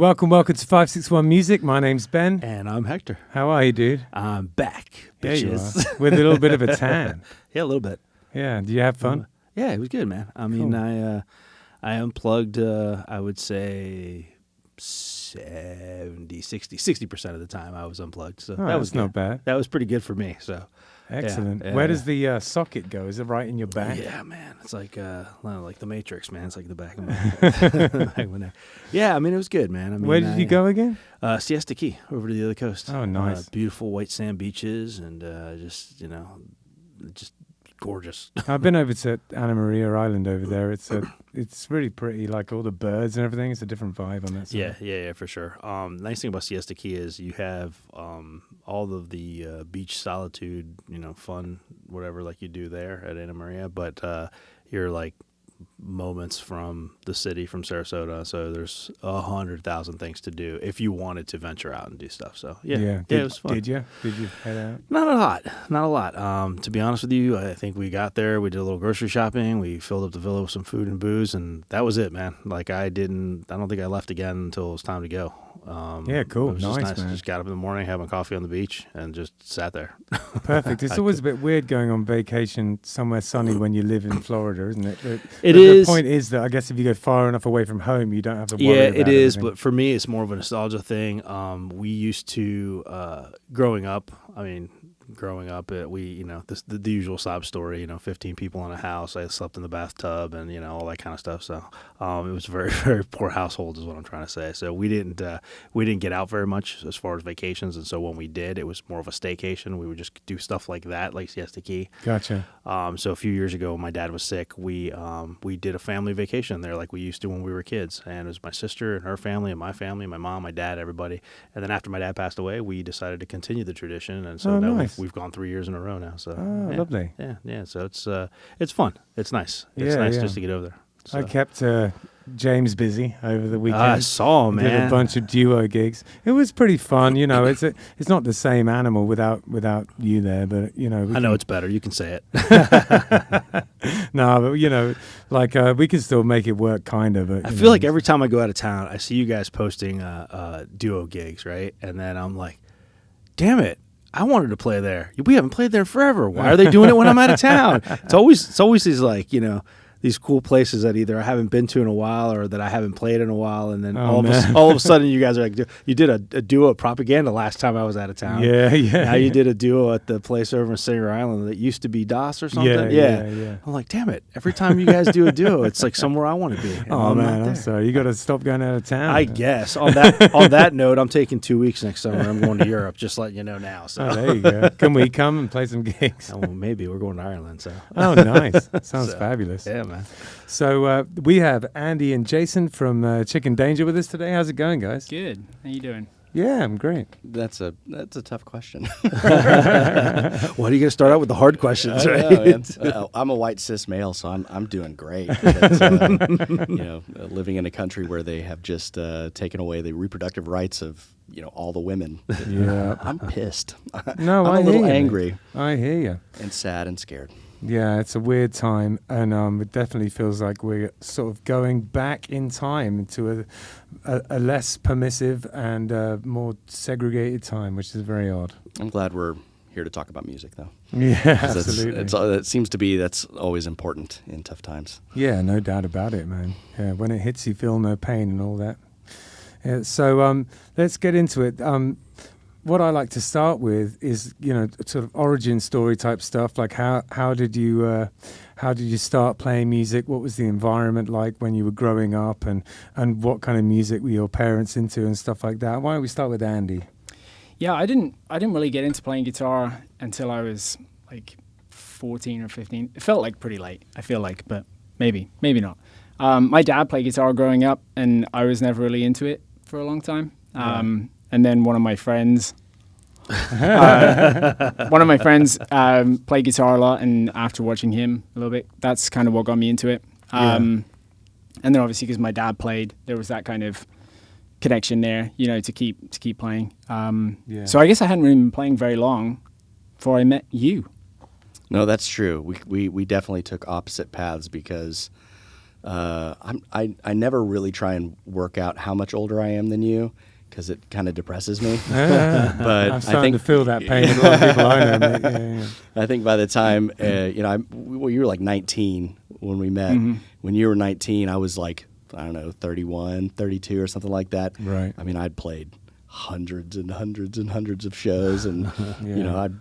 Welcome to 561 Music. My name's Ben. And I'm Hector. How are you, dude? I'm back, There you bitches. are. With a little bit of a tan. Yeah, a little bit. Yeah. Do you have fun? Yeah, it was good, man. I mean, I unplugged, I would say 60% of the time I was unplugged. So that was not bad. That was pretty good for me. So excellent. Yeah, Where does the socket go? Is it right in your back? Yeah, man. It's like the Matrix, man. It's like the back of my, back of my neck. Yeah, I mean, it was good, man. I mean, Where did you go again? Siesta Key, over to the other coast. Oh, nice. Beautiful white sand beaches and just gorgeous. I've been over to Anna Maria Island over there. It's really pretty, like all the birds and everything. It's a different vibe on that side. Yeah, for sure. Nice thing about Siesta Key is you have all of the beach solitude, fun, whatever, like you do there at Anna Maria, but you're like moments from the city, from Sarasota, so there's 100,000 things to do if you wanted to venture out and do stuff. So it was fun. Did you head out? Not a lot. To be honest with you, I think we got there, we did a little grocery shopping, we filled up the villa with some food and booze, and that was it, man. Like I don't think I left again until it was time to go. Yeah, cool. It was nice, man. Just got up in the morning, having coffee on the beach, and just sat there. Perfect. It's always a bit weird going on vacation somewhere sunny when you live in Florida, isn't it? The point is that I guess if you go far enough away from home, you don't have to worry about it is, everything. but for me, it's more of a nostalgia thing. We used to, growing up, the usual sob story, 15 people in a house. I slept in the bathtub and, all that kind of stuff. So it was a very, very poor household is what I'm trying to say. So we didn't get out very much as far as vacations. And so when we did, it was more of a staycation. We would just do stuff like that, like Siesta Key. Gotcha. So a few years ago, when my dad was sick, we did a family vacation there like we used to when we were kids. And it was my sister and her family and my mom, my dad, everybody. And then after my dad passed away, we decided to continue the tradition. And so nice. we've gone 3 years in a row now. So lovely. Yeah. So it's fun. It's nice. It's nice just to get over there. So. I kept James busy over the weekend. I saw him, man. Did a bunch of duo gigs. It was pretty fun. It's not the same animal without you there, but I know it's better. You can say it. No, but we can still make it work, kind of. But, I feel like every time I go out of town, I see you guys posting duo gigs, right? And then I'm like, damn it. I wanted to play there. We haven't played there forever. Why are they doing it when I'm out of town? It's always these these cool places that either I haven't been to in a while or that I haven't played in a while, and then all of a sudden you guys are like, you did a duo at Propaganda last time I was out of town. Yeah. Now you did a duo at the place over in Singer Island that used to be DOS or something. Yeah. I'm like, damn it! Every time you guys do a duo, it's like somewhere I want to be. Oh man, I'm sorry. You got to stop going out of town. I guess on that note, I'm taking 2 weeks next summer. I'm going to Europe. Just letting you know now. So. Oh, there you go. Can we come and play some gigs? Well, maybe we're going to Ireland. So. Oh, nice. Sounds fabulous. Yeah, man. So we have Andy and Jason from Chicken Danger with us today. How's it going, guys? Good. How you doing? Yeah, I'm great. That's a tough question. Why are you going to start out with the hard questions, right? I'm a white cis male, so I'm doing great. But, living in a country where they have just taken away the reproductive rights of all the women. Yeah, I'm pissed. No, I'm a little angry. I hear you. And sad and scared. Yeah, it's a weird time, and it definitely feels like we're sort of going back in time into a less permissive and more segregated time, which is very odd. I'm glad we're here to talk about music, though. Yeah, absolutely. It seems to be that's always important in tough times. Yeah, no doubt about it, man. Yeah, when it hits you, feel no pain and all that. Yeah, so let's get into it. What I like to start with is, sort of origin story type stuff. Like how did you start playing music? What was the environment like when you were growing up, and what kind of music were your parents into and stuff like that? Why don't we start with Andy? Yeah, I didn't really get into playing guitar until I was like 14 or 15. It felt like pretty late, I feel like, but maybe not. My dad played guitar growing up, and I was never really into it for a long time. And then one of my friends played guitar a lot, and after watching him a little bit, that's kind of what got me into it. And then obviously because my dad played, there was that kind of connection there, to keep playing. So I guess I hadn't really been playing very long before I met you. No, that's true. We definitely took opposite paths because I never really try and work out how much older I am than you, because it kind of depresses me. But I'm starting to feel that pain in a lot of people I know. Mate. Yeah. I think by the you were like 19 when we met. Mm-hmm. When you were 19, I was like, I don't know, 31, 32 or something like that. Right. I mean, I'd played hundreds and hundreds and hundreds of shows, and I'd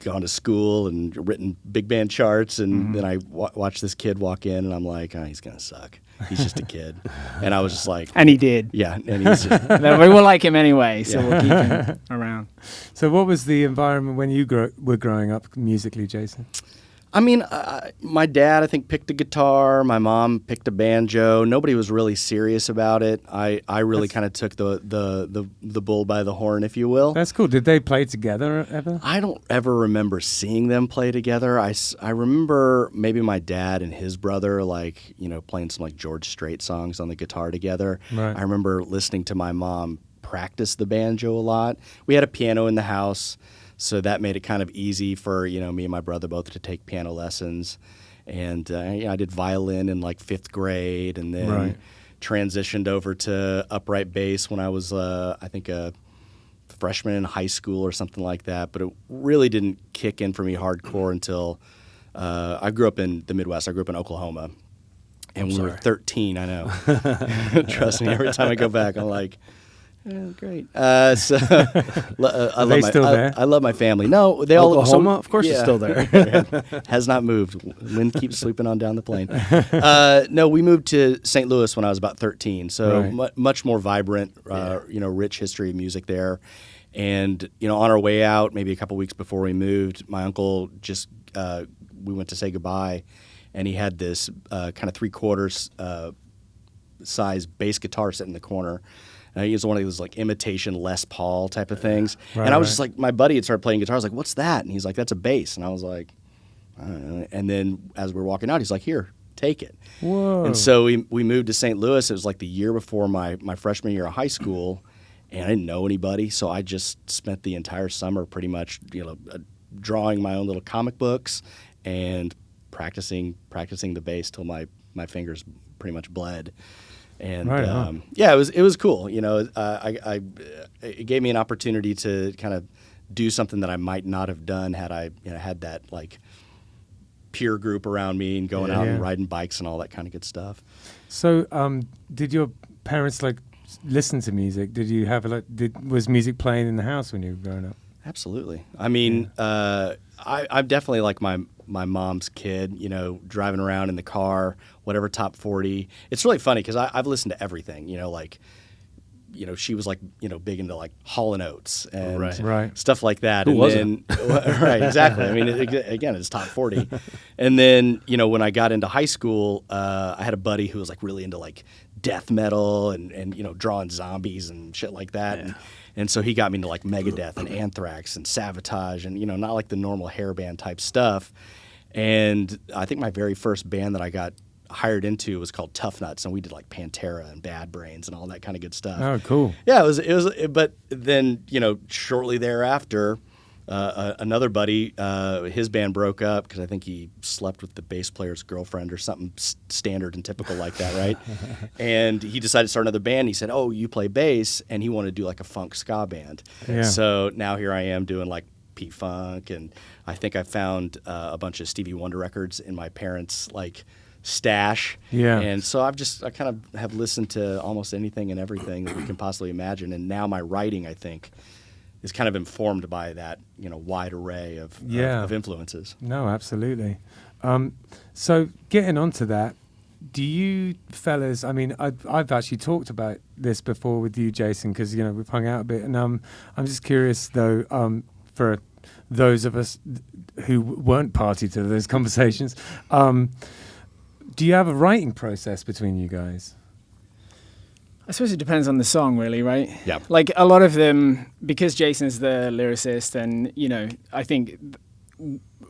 gone to school and written big band charts, and then I watched this kid walk in, and I'm like, oh, he's gonna suck. He's just a kid. And I was just like, and he did. Yeah, and he's just, We will like him anyway, so we'll keep him around. So, what was the environment when you were growing up musically, Jason? I mean, my dad, I think, picked a guitar. My mom picked a banjo. Nobody was really serious about it. I really kind of took the bull by the horn, if you will. That's cool. Did they play together ever? I don't ever remember seeing them play together. I remember maybe my dad and his brother, like, playing some like George Strait songs on the guitar together. Right. I remember listening to my mom practice the banjo a lot. We had a piano in the house, so that made it kind of easy for, me and my brother both to take piano lessons. And I did violin in like 5th grade, and then transitioned over to upright bass when I was, I think, a freshman in high school or something like that. But it really didn't kick in for me hardcore until I grew up in the Midwest. I grew up in Oklahoma. And when we were 13, I know. Trust me, every time I go back, I'm like, great. I love my family. No, they all. Oklahoma, of course, it's still there. Has not moved. Wind keeps sweeping on down the plain. No, we moved to St. Louis when I was about 13. So much more vibrant, rich history of music there. And on our way out, maybe a couple weeks before we moved, my uncle we went to say goodbye, and he had this kind of 3/4 size bass guitar sitting in the corner. He was one of those like imitation Les Paul type of things. Right, and I was just like, my buddy had started playing guitar. I was like, what's that? And he's like, that's a bass. And I was like, I don't know. And then as we were walking out, he's like, here, take it. Whoa. And so we moved to St. Louis. It was like the year before my freshman year of high school, and I didn't know anybody. So I just spent the entire summer pretty much, drawing my own little comic books and practicing the bass till my fingers pretty much bled. And it was cool. It gave me an opportunity to kind of do something that I might not have done had I had that like peer group around me and going out and riding bikes and all that kind of good stuff. So, did your parents like listen to music? Did you have was music playing in the house when you were growing up? Absolutely. I mean, I'm definitely like my mom's kid, driving around in the car, whatever top 40. It's really funny because I've listened to everything, she was like, big into like Hall & Oates and stuff like that. Who wasn't? Right, exactly. I mean, again, it's top 40. And then, when I got into high school, I had a buddy who was like really into like death metal and drawing zombies and shit like that. Yeah. And so he got me into like Megadeth and Anthrax and Savatage and, not like the normal hair band type stuff. And I think my very first band that I got hired into was called Tough Nuts, and we did like Pantera and Bad Brains and all that kind of good stuff. Oh, cool. Yeah, it was, but then, shortly thereafter, another buddy, his band broke up because I think he slept with the bass player's girlfriend or something standard and typical like that, right? And he decided to start another band. He said, "Oh, you play bass," and he wanted to do like a funk ska band. Yeah. So now here I am doing like P-Funk, and I think I found a bunch of Stevie Wonder records in my parents' like stash. Yeah. And so I kind of have listened to almost anything and everything that we can possibly imagine. And now my writing, I think, is kind of informed by that, wide array of influences. No, absolutely. So getting onto that, do you fellas, I mean, I've actually talked about this before with you, Jason, because, we've hung out a bit. And I'm just curious, though, for those of us who weren't party to those conversations, do you have a writing process between you guys? I suppose it depends on the song, really, right? Yeah. Like a lot of them, because Jason's the lyricist, and I think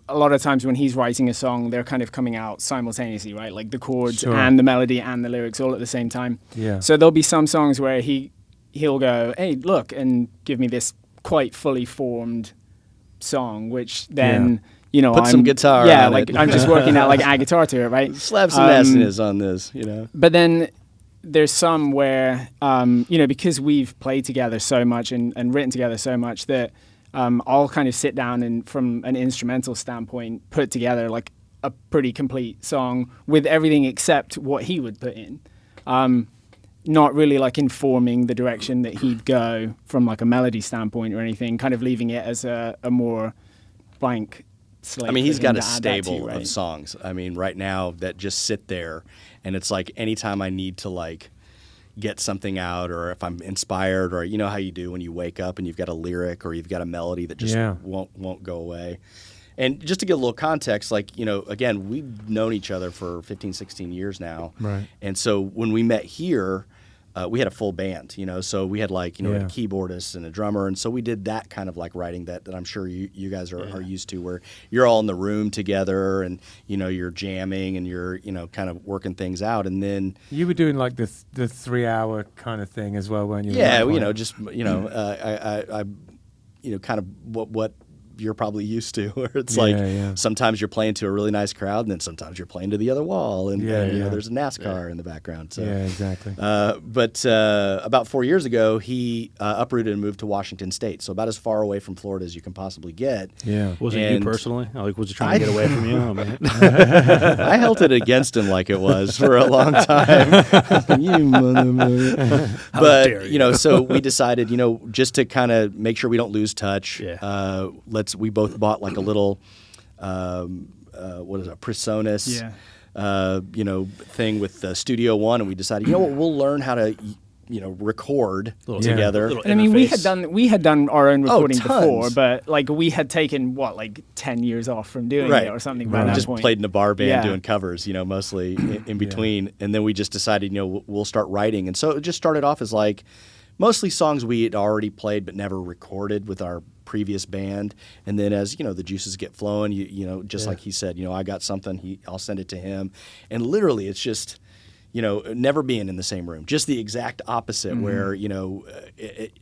a lot of times when he's writing a song, they're kind of coming out simultaneously, right? Like the chords and the melody and the lyrics all at the same time. Yeah. So there'll be some songs where he'll go, "Hey, look," and give me this quite fully formed song, which then you know, Put some guitar yeah, on like it. I'm just working out like a guitar to it, right? Slap some nastiness on this, you know. But then there's some where, you know, because we've played together so much and written together so much that I'll kind of sit down and from an instrumental standpoint put together like a pretty complete song with everything except what he would put in. Not really like informing the direction that he'd go from like a melody standpoint or anything, kind of leaving it as a more blank slate. I mean, he's for him got a to add that to, stable right? of songs. I mean, right now that just sit there, and it's like anytime I need to like get something out, or if I'm inspired, or you know how you do when you wake up and you've got a lyric or you've got a melody that just won't go away. And just to get a little context, like, you know, again, we've known each other for 15, 16 years now. Right. And so when we met here, we had a full band, you know, so we had like, you know, Yeah. a keyboardist and a drummer. And so we did that kind of like writing that I'm sure you guys are used to, where you're all in the room together and, you know, you're jamming and you're, you know, kind of working things out. And then You were doing like the 3-hour kind of thing as well, weren't you? yeah, at that you point? know, just, you know, I you know, kind of what you're probably used to, where it's like yeah. sometimes you're playing to a really nice crowd, and then sometimes you're playing to the other wall, and, Yeah, and, you know, yeah. there's a NASCAR in the background. So. Yeah, exactly. But about 4 years ago, he uprooted and moved to Washington State, so about as far away from Florida as you can possibly get. Yeah. Was it you And personally? Like, was he trying to get away from you? I mean, I held it against him like it was for a long time. You mother. But dare you know, so we decided, you know, just to kind of make sure we don't lose touch. Yeah. We both bought like a little, what is it, Presonus, you know, thing with Studio One, and we decided, you know what, we'll learn how to, you know, record together. Little And I mean, we interface. had done our own recording tons. before, but like we had taken like 10 years off from doing Right. it or something Right. by that Just point. played in a bar band Yeah. doing covers, you know, mostly in between. And then we just decided, you know, we'll start writing. And so it just started off as like mostly songs we had already played but never recorded with our previous band. And then as, you know, the juices get flowing, you know, just like he said, you know, I got something, I'll send it to him. And literally it's just, you know, never being in the same room, just the exact opposite where, you know,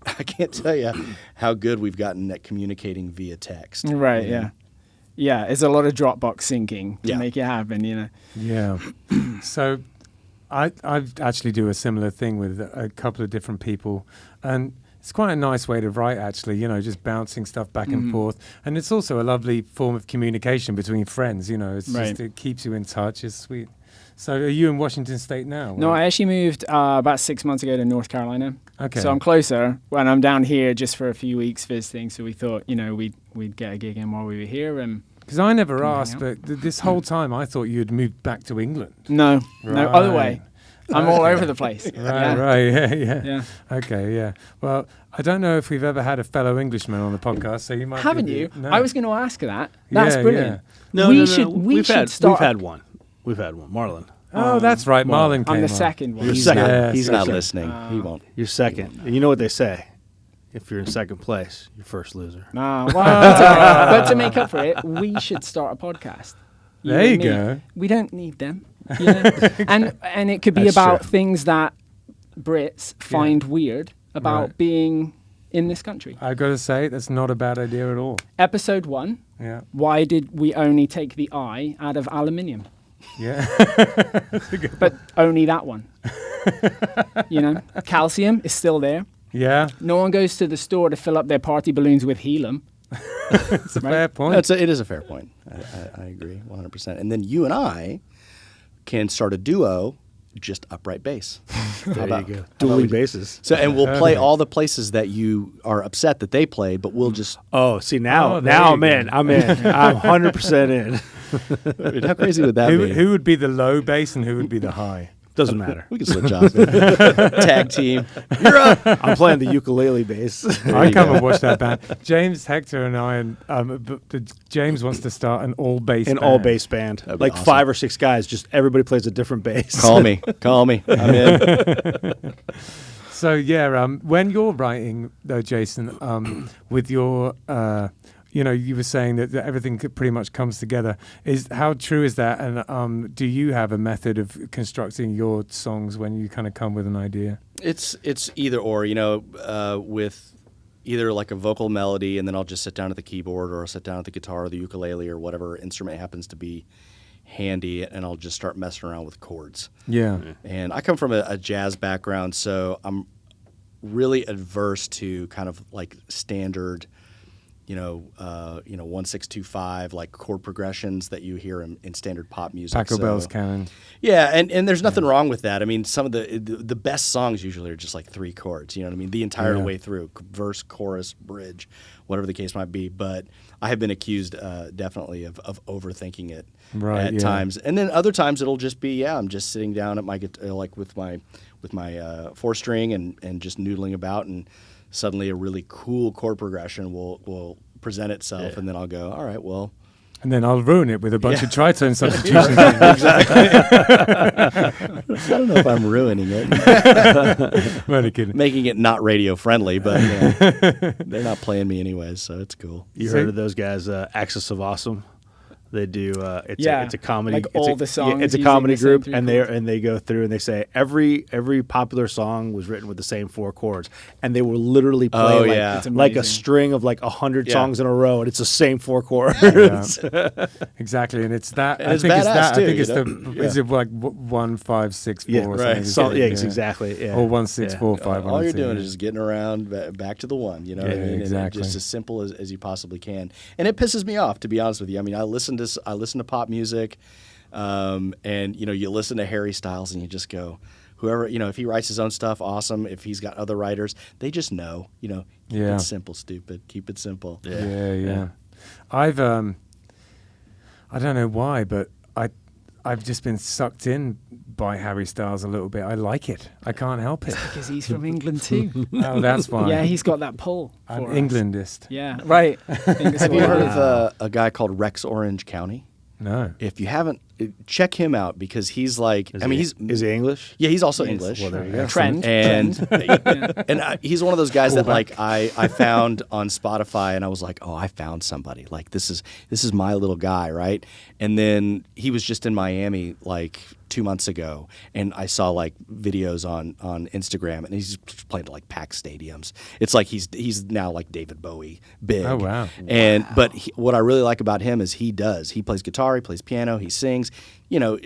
I can't tell you how good we've gotten at communicating via text. Right, you know? yeah. It's a lot of Dropbox syncing to Yeah. make it happen, you know. Yeah. So I actually do a similar thing with a couple of different people, and it's quite a nice way to write, actually, you know, just bouncing stuff back and forth. And it's also a lovely form of communication between friends, you know. It's Right. just, it keeps you in touch. It's sweet. So are you in Washington State now? No, I actually moved about 6 months ago to North Carolina. Okay. So I'm closer, and I'm down here just for a few weeks visiting. So we thought, you know, we'd get a gig in while we were here. And Because I never Come hang asked, out. but this whole time I thought you'd moved back to England. no, other Right. way. I'm all over the place. Right, yeah. Yeah. Okay, yeah. Well, I don't know if we've ever had a fellow Englishman on the podcast, so you might. Haven't be you? No. I was going to ask that. That's Yeah, brilliant. no, we no, should. no. We We've should had start. one. We've had one. Marlon. Oh, that's right. Marlon came I'm the on. second one. You're He's second. not, he's Yes, not yes. listening. He won't. You're second. And you know what they say? If you're in second place, you're first loser. Well, but to make up for it, we should start a podcast. There and you me. go. We don't need them. You know? and it could be That's about true. things that Brits find weird about Right. being in this country. I've got to say, that's not a bad idea at all. Episode 1, Yeah. why did we only take the I out of aluminium? Yeah. But only that one. You know, calcium is still there. Yeah. No one goes to the store to fill up their party balloons with helium. It's a fair point. It is a fair point. I agree 100%. And then you and I can start a duo, just upright bass. There about- you go. how about Dueling we- basses. So, and we'll play all the places that you are upset that they played, but we'll just. Oh, see now, Oh, there now you I'm go. in. I'm in. I'm 100% in. I mean, how crazy would that be? Who would be the low bass and who would be the high? Doesn't matter. We can switch off. Tag team. You're up. I'm playing the ukulele bass. I you come go. and watch that band. James, Hector, and I, James wants to start an all bass. An all bass band. That'd be Like awesome. 5 or 6 guys, just everybody plays a different bass. Call me. I'm in. So yeah, when you're writing though, Jason, with your, you know, you were saying that everything pretty much comes together. How true is that? And do you have a method of constructing your songs when you kind of come with an idea? It's either or. You know, with either like a vocal melody, and then I'll just sit down at the keyboard, or I'll sit down at the guitar or the ukulele or whatever instrument happens to be handy, and I'll just start messing around with chords. Yeah. And I come from a jazz background, so I'm really adverse to kind of like standard, 1-6-2-5 like chord progressions that you hear in standard pop music. Pachelbel's canon. Yeah, and there's nothing wrong with that. I mean, some of the best songs usually are just like 3 chords. You know what I mean? The entire way through, verse, chorus, bridge, whatever the case might be. But I have been accused definitely of overthinking it at times, and then other times it'll just be I'm just sitting down at my like with my 4-string and just noodling about, and suddenly a really cool chord progression will present itself, and then I'll go, all right, well. And then I'll ruin it with a bunch of tritone substitutions. Exactly. I don't know if I'm ruining it. Really kidding. Making it not radio friendly, but they're not playing me anyways, so it's cool. You heard of those guys, Axis of Awesome? They do. It's a comedy. Like all the songs. It's a comedy group, and they go through and they say every popular song was written with the same 4 chords, and they will literally play like a string of like 100 songs in a row, and it's the same 4 chords. Yeah. Exactly, and it's that. And I it's think it's badass that. too, I think it's the. Is it like 1 5 6 4? Yeah, or right. something? Exactly. Yeah. Or 1 6 4 5. All you're doing is just getting around back to the one. You know what I mean? Exactly. And just as simple as you possibly can. And it pisses me off, to be honest with you. I mean, I listen to pop music, and you listen to Harry Styles and you just go, whoever, if he writes his own stuff, awesome. If he's got other writers, they just know, keep it simple, stupid, keep it simple. Yeah. I've I don't know why, but I've just been sucked in by Harry Styles a little bit. I like it. I can't help it. Because he's from England too. Oh, that's why. Yeah, he's got that pull. I'm for us. Englandist. Yeah, right. Have you heard of a guy called Rex Orange County? No. If you haven't, check him out, because he's like, is he English? Yeah, he's also English. Well, there you go. Trend. And he's one of those guys that like I found on Spotify, and I was like, oh, I found somebody. Like this is my little guy, right? And then he was just in Miami like 2 months ago, and I saw like videos on Instagram, and he's playing to like packed stadiums. It's like he's now like David Bowie big. Oh wow! But what I really like about him is he plays guitar, he plays piano, he sings, and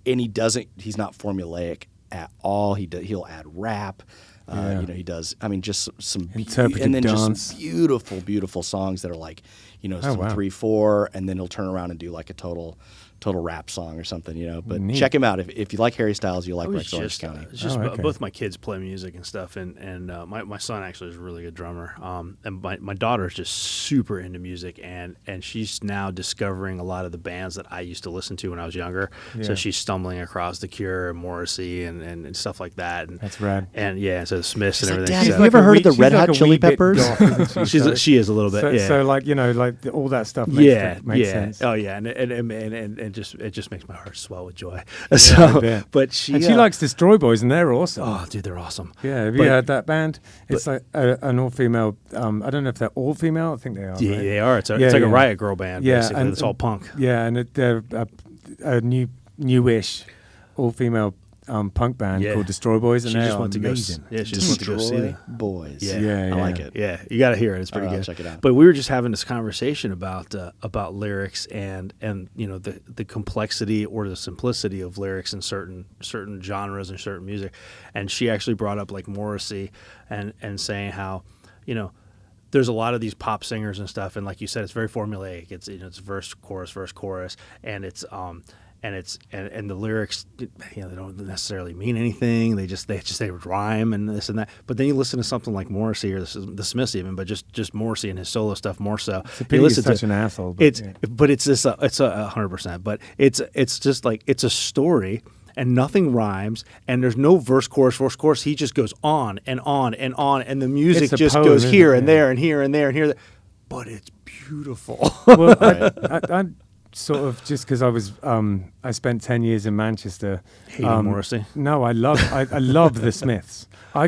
he's not formulaic at all. He'll add rap. He does. I mean, just some interpretive and then dance. just some beautiful songs that are like, some 3/4, and then he'll turn around and do like a total rap song or something, But Neat. check him out if you like Harry Styles, you'll like Rex Orange County. Okay. Both my kids play music and stuff, and my son actually is a really good drummer. And my daughter is just super into music, and she's now discovering a lot of the bands that I used to listen to when I was younger. Yeah. So she's stumbling across The Cure and Morrissey and stuff like that. And That's rad. And so the Smiths She's and like, everything. Dad, have you ever heard of the She's Red like Hot a Chili wee bit Peppers? goth, isn't she? She is a little bit. So like all that stuff makes sense. Oh yeah, and it just makes my heart swell with joy. I bet. But she likes Destroy Boys, and they're awesome. Oh, dude, they're awesome. Yeah, have you heard that band? It's like an all-female. I don't know if they're all-female. I think they are. Yeah, right? they are. It's like a Riot Girl band. Yeah, basically. It's all punk. Yeah, and they're a newish all-female punk band called Destroy Boys, and She they just are went to go. amazing. Yeah, she just went to go see them. Boys. Yeah. I like it. Yeah, you got to hear it. It's pretty I'll good. check it out. But we were just having this conversation about lyrics and the complexity or the simplicity of lyrics in certain genres and certain music. And she actually brought up like Morrissey and saying how, there's a lot of these pop singers and stuff, and like you said, it's very formulaic. It's it's verse chorus, and it's and the lyrics, they don't necessarily mean anything. They just rhyme and this and that. But then you listen to something like Morrissey or the Smiths even, but just Morrissey and his solo stuff more so. It's a pity he's such an asshole. But it's 100%. But it's just like it's a story. And nothing rhymes, and there's no verse, chorus. He just goes on and on and on, and the music just goes here and there and here and there and here. But it's beautiful. Well, I sort of just because I was I spent 10 years in Manchester. Hating Morrissey. No, I love the Smiths. I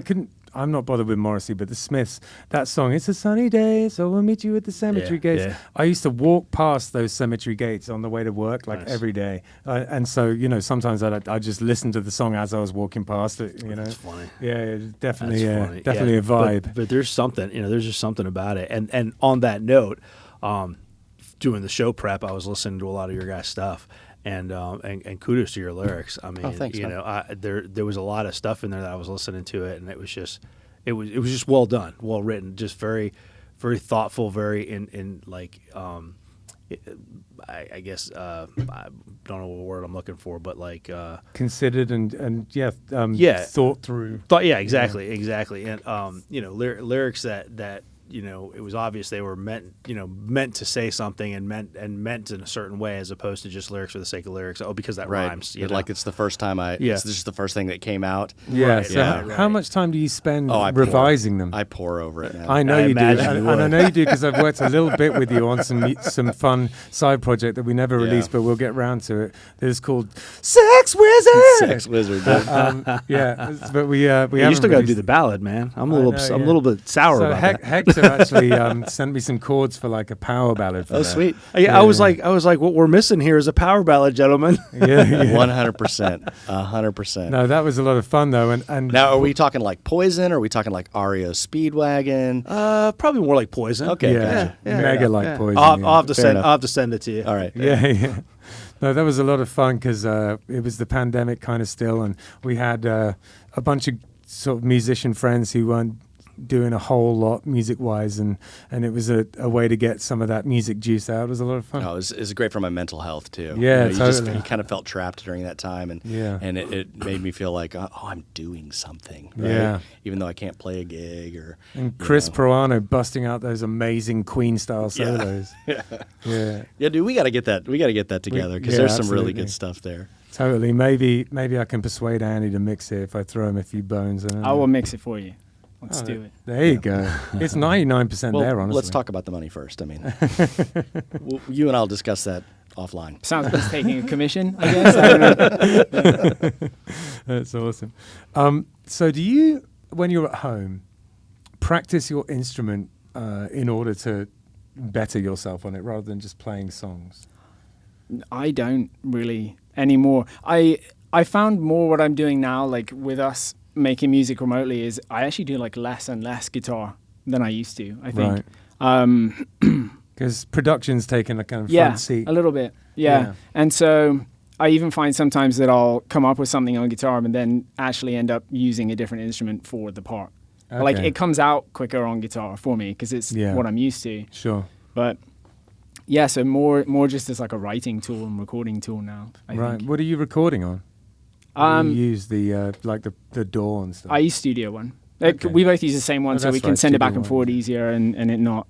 I'm not bothered with Morrissey, but the Smiths, that song, "It's a sunny day, so we'll meet you at the cemetery gates." Yeah. I used to walk past those cemetery gates on the way to work, like every day. And so, sometimes I just listened to the song as I was walking past it, That's funny. Yeah, definitely, That's funny. definitely a vibe. But there's something, there's just something about it. And on that note, doing the show prep, I was listening to a lot of your guys' stuff. And kudos to your lyrics. I mean, thanks, man. There was a lot of stuff in there that I was listening to it, and it was just well done, well written, just very, very thoughtful, very in like I guess I don't know what word I'm looking for, but like considered and thought through. Exactly, and lyrics that it was obvious they were meant to say something and meant in a certain way, as opposed to just lyrics for the sake of lyrics. Oh, because that rhymes. Like it's the first time it's just the first thing that came out. Yeah. Right, So how much time do you spend revising them? I pour over it now. I know you do, imagine and I know you do because I've worked a little bit with you on some fun side project that we never released, but we'll get round to it. That is called Sex Wizard. Sex Wizard. But we you still got to do the ballad, man. I'm a little bit sour so about that. Hector actually sent me some chords for like a power ballad. For that. Sweet. Yeah, I was like, what we're missing here is a power ballad, gentlemen. 100%. 100%. No, that was a lot of fun though. And now, are we talking like Poison, or are we talking like REO Speedwagon? Probably more like Poison. Okay, yeah, gotcha. mega like Poison. I'll have to send it to you. All right. Yeah. No, that was a lot of fun because it was the pandemic kind of still, and we had a bunch of sort of musician friends who weren't doing a whole lot music-wise, and it was a way to get some of that music juice out. It was a lot of fun. No, it was great for my mental health too. Yeah, you kind of felt trapped during that time, and and it made me feel like, oh, I'm doing something. Right? Yeah, even though I can't play a gig and Chris Pirano busting out those amazing Queen-style solos. Yeah, dude, we got to get that. We got to get that together because there's some really good stuff there. Totally. Maybe I can persuade Andy to mix it if I throw him a few bones. I will mix it for you. Let's do it. There you go. It's 99% there, honestly. Let's talk about the money first. I mean, you and I'll discuss that offline. Sounds like he's taking a commission, I guess. I don't know. That's awesome. So do you, when you're at home, practice your instrument in order to better yourself on it rather than just playing songs? I don't really anymore. I found more what I'm doing now, like with us making music remotely, is I actually do like less and less guitar than I used to, I think. Because production's taken a kind of front seat. A little bit. Yeah. And so I even find sometimes that I'll come up with something on guitar and then actually end up using a different instrument for the part. Okay. Like it comes out quicker on guitar for me because it's what I'm used to. Sure. But yeah, so more just as like a writing tool and recording tool now. I think. What are you recording on? You use the like the DAW and stuff. I use Studio One. We both use the same one, so we can send it back and forward easier and it not,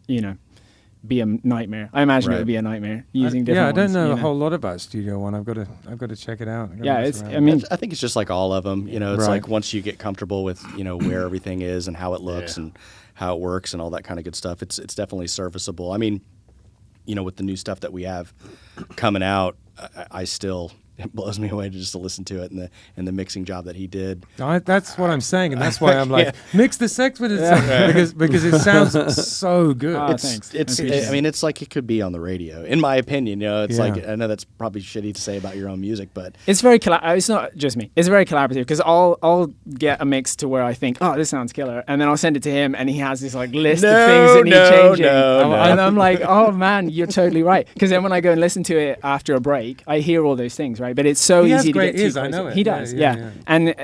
be a nightmare. I imagine it would be a nightmare using different ones. I don't know a whole lot about Studio One. I've got to check it out. I think it's just like all of them. It's like once you get comfortable with where everything is and how it looks and how it works and all that kind of good stuff, it's definitely serviceable. I mean, with the new stuff that we have coming out, I still. It blows me away to listen to it and the mixing job that he did. That's what I'm saying, and that's why I'm like, mix the sex with it because it sounds so good. Thanks. I mean, it's like it could be on the radio, in my opinion. It's like, I know that's probably shitty to say about your own music, but it's very it's not just me. It's very collaborative because I'll get a mix to where I think, oh, this sounds killer, and then I'll send it to him, and he has this like list of things that need changing. And I'm like, oh man, you're totally right. Because then when I go and listen to it after a break, I hear all those things, right? But it's so easy to get too close. I know it. He does, and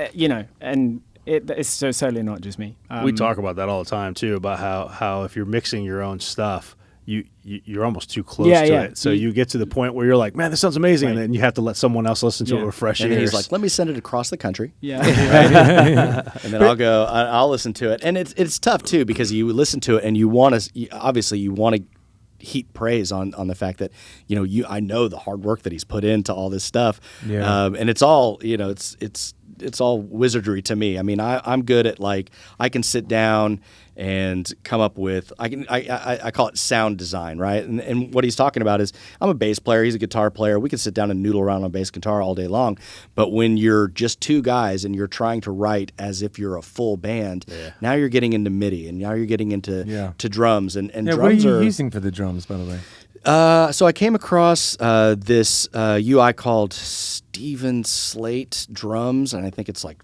and it's so totally not just me. We talk about that all the time too, about how if you're mixing your own stuff, you're almost too close to it. So you get to the point where you're like, man, this sounds amazing, and then you have to let someone else listen to it, refresh and ears. He's like, let me send it across the country. Yeah. And then I'll listen to it, and it's tough too because you listen to it and you want to heap praise on the fact that I know the hard work that he's put into all this stuff, and it's all it's it's all wizardry to me. I mean, I'm good at like I can sit down and come up with I call it sound design, right? And what he's talking about is I'm a bass player, he's a guitar player. We can sit down and noodle around on bass guitar all day long. But when you're just two guys and you're trying to write as if you're a full band, now you're getting into MIDI and now you're getting into to drums and drums what are you using for the drums, by the way? So I came across this UI called Steven Slate drums, and I think it's like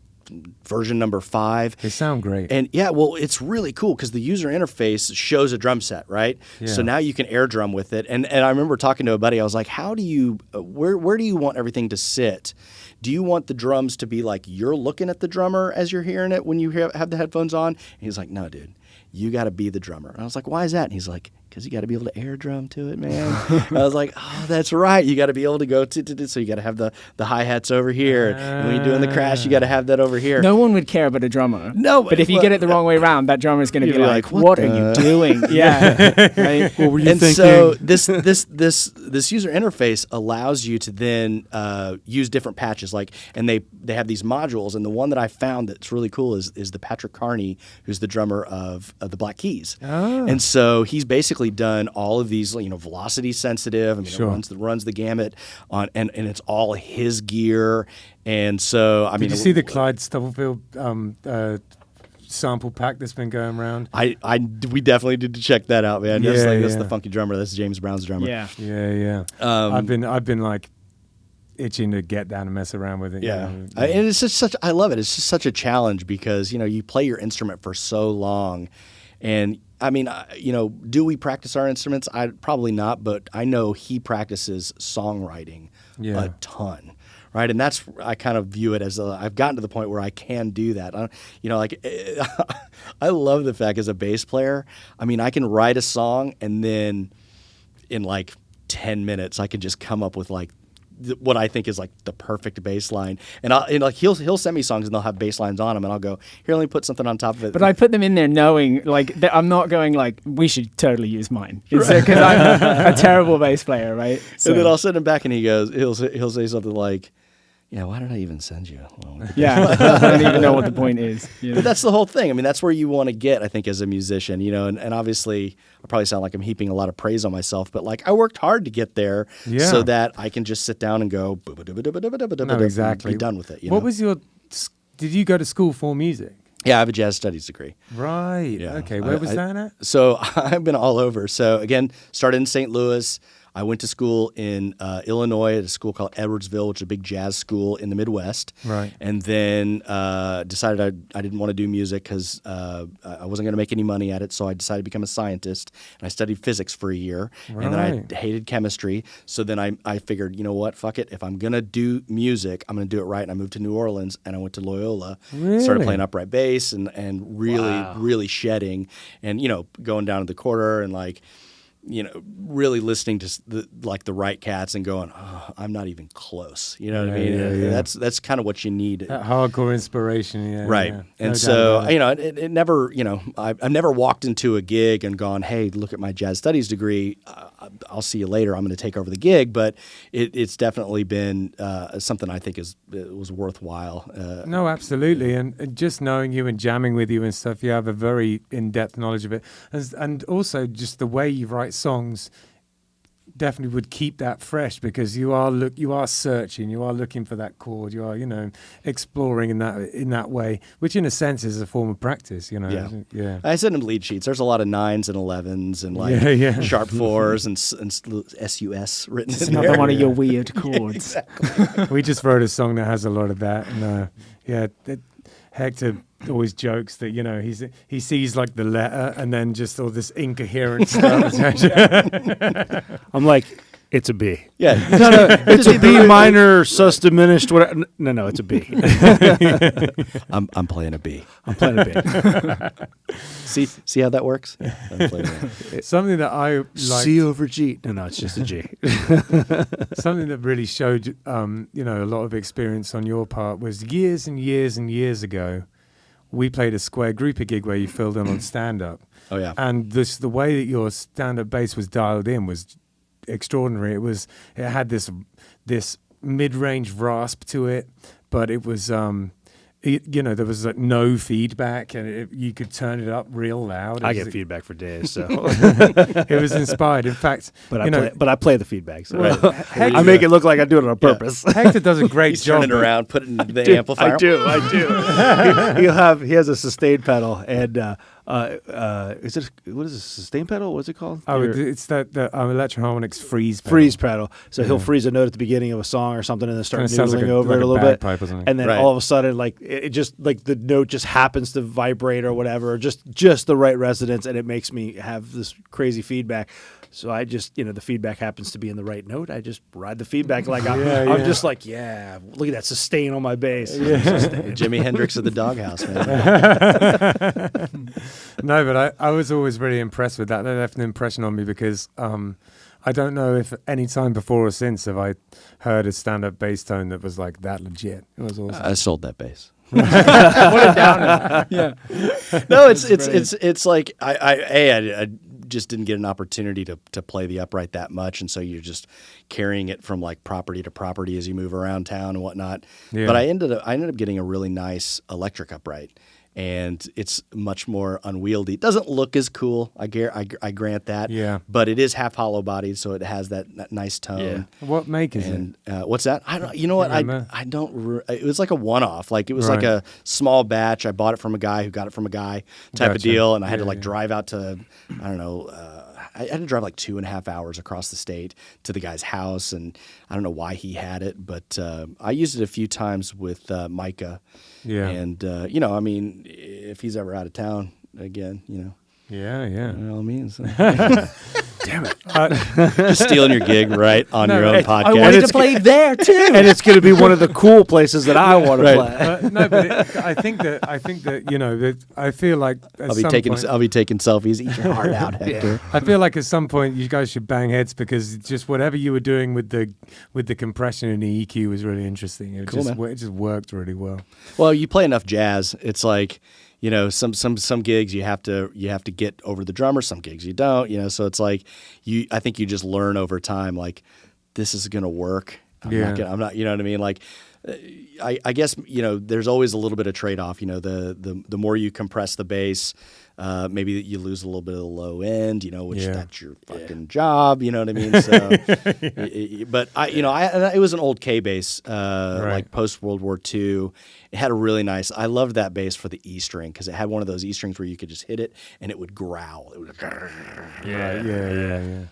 version number 5. They sound great. And yeah, well, it's really cool because the user interface shows a drum set, right? Yeah. So now you can air drum with it. And I remember talking to a buddy. I was like, how do you, where do you want everything to sit? Do you want the drums to be like you're looking at the drummer as you're hearing it when you have the headphones on? And he's like, no, dude, you got to be the drummer. And I was like, why is that? And he's like, because you got to be able to air drum to it, man. I was like, oh, that's right. You got to be able to go so you got to have the hi-hats over here. And when you're doing the crash, you got to have that over here. No one would care about a drummer. No. But if you get it the wrong way around, that drummer is going to be like, what are you doing? Yeah. Right? What were you thinking? So this user interface allows you to then use different patches. And they have these modules. And the one that I found that's really cool is the Patrick Carney, who's the drummer of the Black Keys. Oh. And so he's basically done all of these, velocity sensitive. I mean, sure. it runs the gamut on, and it's all his gear. And so, I mean, did you see the Clyde Stubblefield sample pack that's been going around? We definitely did to check that out, man. That's the funky drummer. That's James Brown's drummer. Yeah. I've been like itching to get down and mess around with it. Yeah. And it's just I love it. It's just such a challenge because, you play your instrument for so long. And I mean, do we practice our instruments? Probably not, but I know he practices songwriting a ton, right? And I kind of view it as I've gotten to the point where I can do that. I love the fact as a bass player, I mean, I can write a song and then in like 10 minutes I can just come up with like what I think is like the perfect bass line. And he'll send me songs and they'll have bass lines on them and I'll go, here, let me put something on top of it. But I put them in there knowing I'm not going like, we should totally use mine. Because I'm a terrible bass player, right? So. And then I'll send him back and he'll say something like, yeah, why did I even send you? Yeah, I don't even know what the point is. But that's the whole thing. I mean, that's where you want to get, I think, as a musician, and obviously I probably sound like I'm heaping a lot of praise on myself, but like I worked hard to get there so that I can just sit down and go, no, exactly. Be done with it. What was did you go to school for music? Yeah, I have a jazz studies degree. Right. Yeah. Okay. Where was that at? So I've been all over. So again, started in St. Louis. I went to school in Illinois at a school called Edwardsville, which is a big jazz school in the Midwest. Right. And then decided I didn't want to do music because I wasn't going to make any money at it. So I decided to become a scientist. And I studied physics for a year. Right. And then I hated chemistry. So then I figured, you know what, fuck it. If I'm going to do music, I'm going to do it right. And I moved to New Orleans and I went to Loyola. Really? Started playing upright bass and really shedding and, going down to the quarter and like, really listening to the right cats and going, oh, I'm not even close. You know what I mean? Yeah. That's kind of what you need. That hardcore inspiration, right. Yeah. And so, it never, I've never walked into a gig and gone, hey, look at my jazz studies degree. I'll see you later. I'm going to take over the gig. But it's definitely been something I think was worthwhile. No, absolutely. And just knowing you and jamming with you and stuff, you have a very in-depth knowledge of it. And also just the way you write songs definitely would keep that fresh because you are searching, you are looking for that chord, you are exploring in that way, which in a sense is a form of practice. Yeah. I send them lead sheets. There's a lot of 9s and 11s and like sharp 4s and SUS written. It's in another there. one of your weird chords. Exactly. We just wrote a song that has a lot of that, and Hector always jokes that he sees like the letter and then just all this incoherent stuff. I'm like, it's a B. Yeah, no, it's a B minor, sus diminished. Whatever. No, it's a B. I'm playing a B. I'm playing a B. See how that works? Yeah, I'm playing a B. Something that I like. C over G. No, it's just a G. Something that really showed a lot of experience on your part was years and years and years ago. We played a square grouper gig where you filled in on stand-up. Oh, yeah. And the way that your stand-up bass was dialed in was extraordinary. It had this mid-range rasp to it, but it was there was like no feedback, and you could turn it up real loud. I get feedback for days, so It was inspired. In fact, but I play the feedback. So Hector, I make it look like I do it on purpose. Hector does a great He's job. turning around, putting the amplifier. I do. He has a sustain pedal, and what is a sustain pedal? What's it called? Oh, it's that Electroharmonics freeze pedal. Freeze pedal. So he'll freeze a note at the beginning of a song or something, and then start Kinda sounds noodling like over it a little bit, bagpipe or something. and then Right. all of a sudden, like it just like the note just happens to vibrate or whatever, or just the right resonance, and it makes me have this crazy feedback. So I just, the feedback happens to be in the right note. I just ride the feedback like I'm just like, yeah, look at that sustain on my bass. Jimi Hendrix of the Doghouse, man. No, but I was always really impressed with that. That left an impression on me because I don't know if any time before or since have I heard a stand-up bass tone that was like that legit. It was awesome. I sold that bass. What a downer. Yeah. No, it's like I just didn't get an opportunity to play the upright that much, and so you're just carrying it from like property to property as you move around town and whatnot. Yeah. But I ended up getting a really nice electric upright, and it's much more unwieldy. It doesn't look as cool. I grant that. Yeah. But it is half hollow bodied, so it has that nice tone. Yeah. What make is it? And what's that? I don't. You know what? Remember? I don't. It was like a one-off. Like it was like Right. a small batch. I bought it from a guy who got it from a guy type of Gotcha. deal, and I had to Yeah, like yeah. drive out to I don't know. I had to drive like 2.5 hours across the state to the guy's house, and I don't know why he had it, but I used it a few times with Micah. Yeah. And I mean, if he's ever out of town again, Yeah. by all means. Damn it. Just stealing your gig right on your own I podcast. wanted to play there too, and it's going to be one of the cool places that I want to Right. play. No, but I think that that I feel like at I'll be some taking point, selfies. Eat your heart out, Hector. I feel like at some point you guys should bang heads because just whatever you were doing with the compression and the EQ was really interesting. It Cool, man. it just worked really well. Well, you play enough jazz, it's like some gigs you have to get over the drummer. Some gigs you don't. So it's like I think you just learn over time. Like this is gonna work. I'm not. You know what I mean? Like. I guess there's always a little bit of trade off. The more you compress the bass, maybe you lose a little bit of the low end. Which that's your fucking job. You know what I mean? So, but it was an old K bass, like post World War II. It had a really nice. I loved that bass for the E string because it had one of those E strings where you could just hit it and it would growl. It would. Yeah.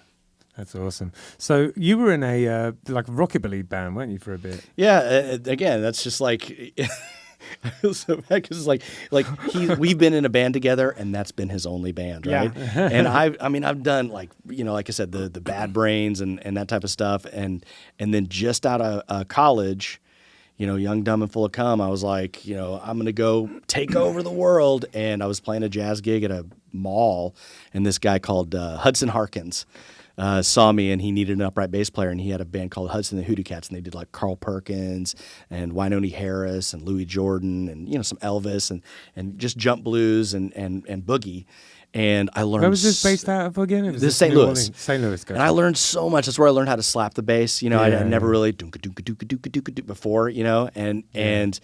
That's awesome. So you were in a like rockabilly band, weren't you, for a bit? Yeah. Again, that's just like. I feel so bad because we've been in a band together and that's been his only band, right? Yeah. And I've done like I said the Bad Brains and that type of stuff, and then just out of college, young, dumb, and full of cum, I was like, I'm gonna go take over the world, and I was playing a jazz gig at a mall, and this guy called Hudson Harkins. Saw me and he needed an upright bass player, and he had a band called Hudson and the Hoodoo Cats, and they did like Carl Perkins and Wynonie Harris and Louis Jordan and some Elvis and just jump blues and boogie. And I learned. Where was this based out of again? It was This is St. New Louis. Orleans. St. Louis, gotcha. And I learned so much. That's where I learned how to slap the bass. I never really doonka-doonka-doonka-doonka-doonka before. And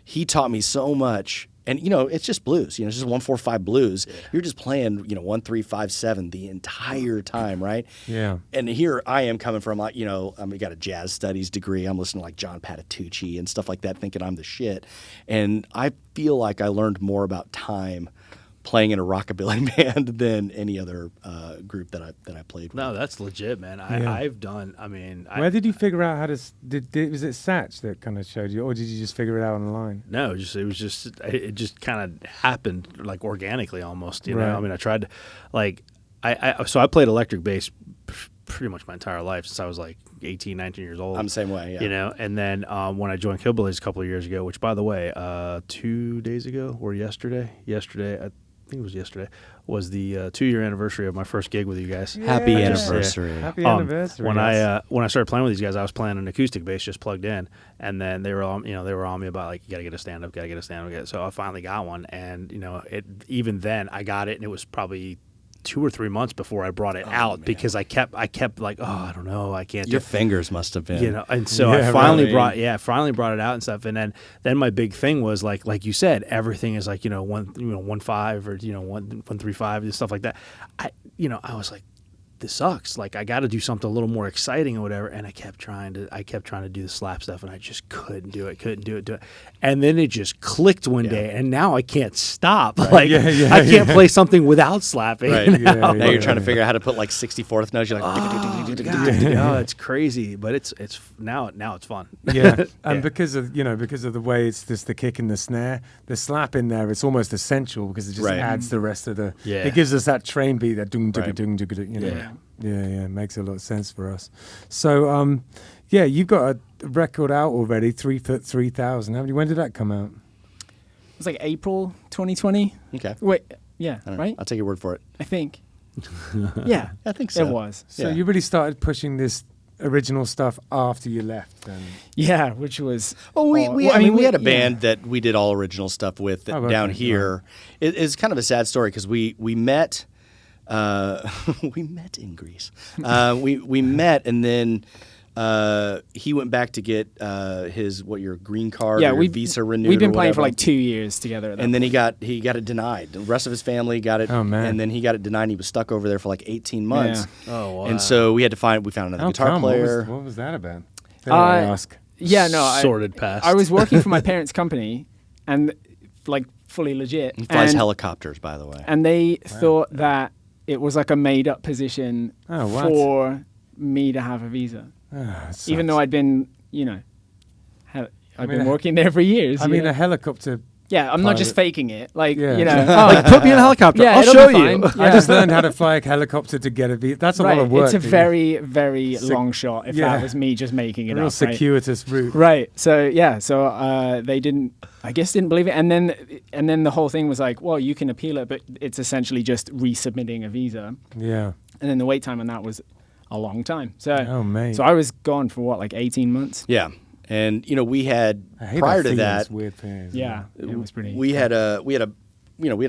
he taught me so much. And it's just blues. It's just 1-4-5 blues. Yeah. You're just playing 1-3-5-7 the entire time, right? Yeah. And here I am coming from I got a jazz studies degree. I'm listening to like John Patitucci and stuff like that, thinking I'm the shit. And I feel like I learned more about time playing in a rockabilly band than any other group that I played with. No, that's legit, man. Yeah. I've done. I mean, Where did you figure out how to? Was it Satch that kind of showed you, or did you just figure it out online? No, it just kind of happened like organically almost. Right. I mean, I tried to like so I played electric bass pretty much my entire life since I was like 18, 19 years old. I'm the same way, yeah. And then when I joined Hillbillies a couple of years ago, which by the way, 2 days ago or yesterday, I think it was yesterday, was the 2-year anniversary of my first gig with you guys. Happy Yeah. anniversary. Happy anniversary. When yes. I started playing with these guys, I was playing an acoustic bass just plugged in, and then they were on me about like, you gotta get a stand up. So I finally got one, and even then I got it, and it was probably 2 or 3 months before I brought it out because I kept like, oh, I don't know, I can't. Your fingers must have been, and so I finally brought it out and stuff, and then my big thing was like you said, everything is like 1.5 or 1.35 and stuff like that. I was like, this sucks. Like I got to do something a little more exciting or whatever. And I kept trying to do the slap stuff, and I just couldn't do it. And then it just clicked one day, and now I can't stop. Right. Like I can't play something without slapping. Right. Now you're trying to figure out how to put like 64th notes. You're like, oh, it's crazy, but it's now it's fun. Yeah, and because of the way it's just the kick and the snare, the slap in there, it's almost essential because it just adds the rest of the. Yeah. It gives us that train beat, that dung dung dung dung dung. Yeah, makes a lot of sense for us. So, you've got a record out already, 3 Foot 3000. When did that come out? It was like April 2020. Okay. Wait, right? I'll take your word for it. I think. Yeah, I think so. It was. So you really started pushing this original stuff after you left, then? Yeah, which was. Oh, we had a band that we did all original stuff with down here. Right. It's kind of a sad story because we met. We met in Greece. We met, and then he went back to get your green card or your visa renewed. We've been playing for like 2 years together. And then he got it denied. The rest of his family got it. Oh, man. And then he got it denied. And he was stuck over there for like 18 months. Yeah. Oh, wow. And so we found another guitar player. What was that about? I ask. Yeah, no. Sordid past. I was working for my parents' company, and like fully legit. He flies helicopters, by the way. And they thought that it was like a made-up position for me to have a visa. Even though I'd been, I've been working there for years. I mean, a helicopter. Yeah, I'm not just faking it. Like, like put me in a helicopter. Yeah, I'll show you. I just learned how to fly a helicopter to get a visa. That's a lot of work. It's a very, very long shot if that was me just making it real up. Circuitous route. Right. So, they didn't believe it. And then the whole thing was like, well, you can appeal it, but it's essentially just resubmitting a visa. Yeah. And then the wait time on that was a long time. So, mate. So I was gone for like 18 months? Yeah. And we had prior to that, it was pretty. We had a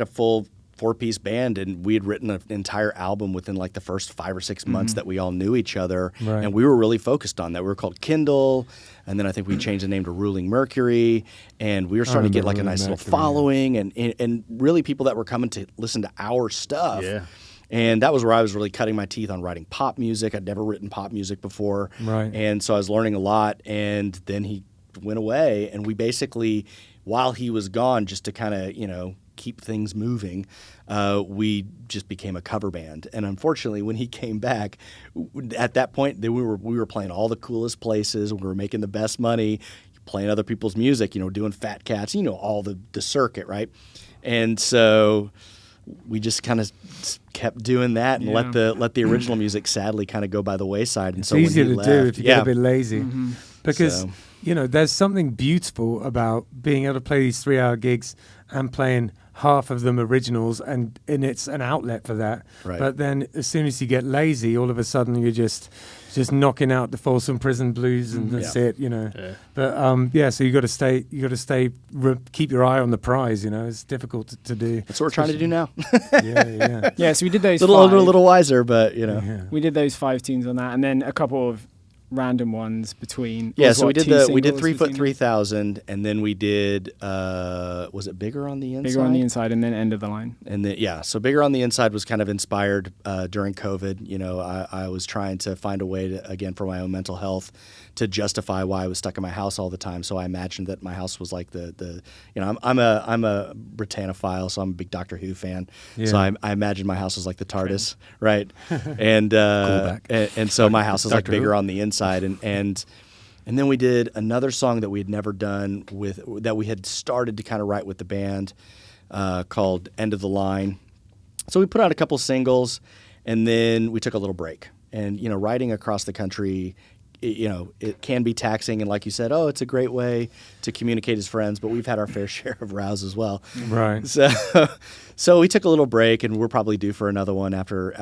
full 4-piece band, and we had written an entire album within like the first 5 or 6 months that we all knew each other, and we were really focused on that. We were called Kindle, and then I think we changed the name to Ruling Mercury, and we were starting to get like a nice little following, and really people that were coming to listen to our stuff. Yeah. And that was where I was really cutting my teeth on writing pop music. I'd never written pop music before. Right. And so I was learning a lot. And then he went away. And we basically, while he was gone, just to kind of, keep things moving, we just became a cover band. And unfortunately, when he came back, at that point, we were playing all the coolest places. We were making the best money, playing other people's music, doing Fat Cats, all the circuit, right? And so we just kind of kept doing that and let the original music sadly kind of go by the wayside. And it's so easier when he to left, do if you get a bit lazy, because so. There's something beautiful about being able to play these 3-hour gigs and playing half of them originals, and it's an outlet for that. Right. But then as soon as you get lazy, all of a sudden you're just knocking out the Folsom Prison Blues, and that's it. Yeah. But so you got to stay keep your eye on the prize. It's difficult to do. That's what we're trying to do now. Yeah, so we did those. A little older, a little wiser, but we did those 5 tunes on that, and then a couple of random ones between. Yeah, so we did 3 Foot 3000, and then we did was it Bigger on the Inside? Bigger on the Inside, and then End of the Line. And then so Bigger on the Inside was kind of inspired during COVID. I was trying to find a way to, again, for my own mental health, to justify why I was stuck in my house all the time. So I imagined that my house was like I'm a Britannophile, so I'm a big Doctor Who fan. Yeah. So I imagined my house was like the TARDIS, right? And so my house is like Bigger on the Inside. And then we did another song that we had never done that we had started to kind of write with the band, called End of the Line. So we put out a couple singles, and then we took a little break. And writing across the country, it can be taxing, and like you said, it's a great way to communicate as friends, but we've had our fair share of rows as well. Right. So we took a little break, and we're probably due for another one after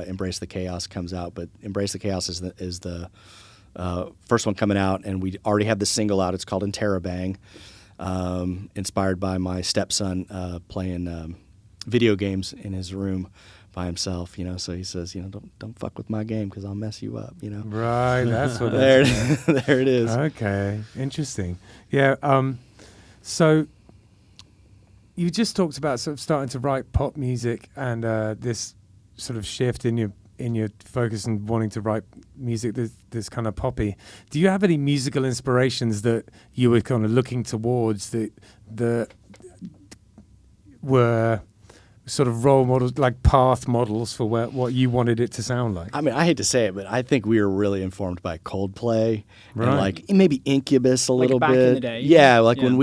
Embrace the Chaos comes out. But Embrace the Chaos is the first one coming out, and we already have the single out. It's called Interrobang, inspired by my stepson playing video games in his room by himself, so he says, don't fuck with my game because I'll mess you up, Right, that's what there it is. Okay, interesting. Yeah, so you just talked about sort of starting to write pop music and this sort of shift in your focus and wanting to write music that's kind of poppy. Do you have any musical inspirations that you were kind of looking towards that were sort of role models, like path models for what you wanted it to sound like? I mean, I hate to say it, but I think we were really informed by Coldplay Right. and like maybe Incubus a little back bit. in the day. Yeah, like Yeah. when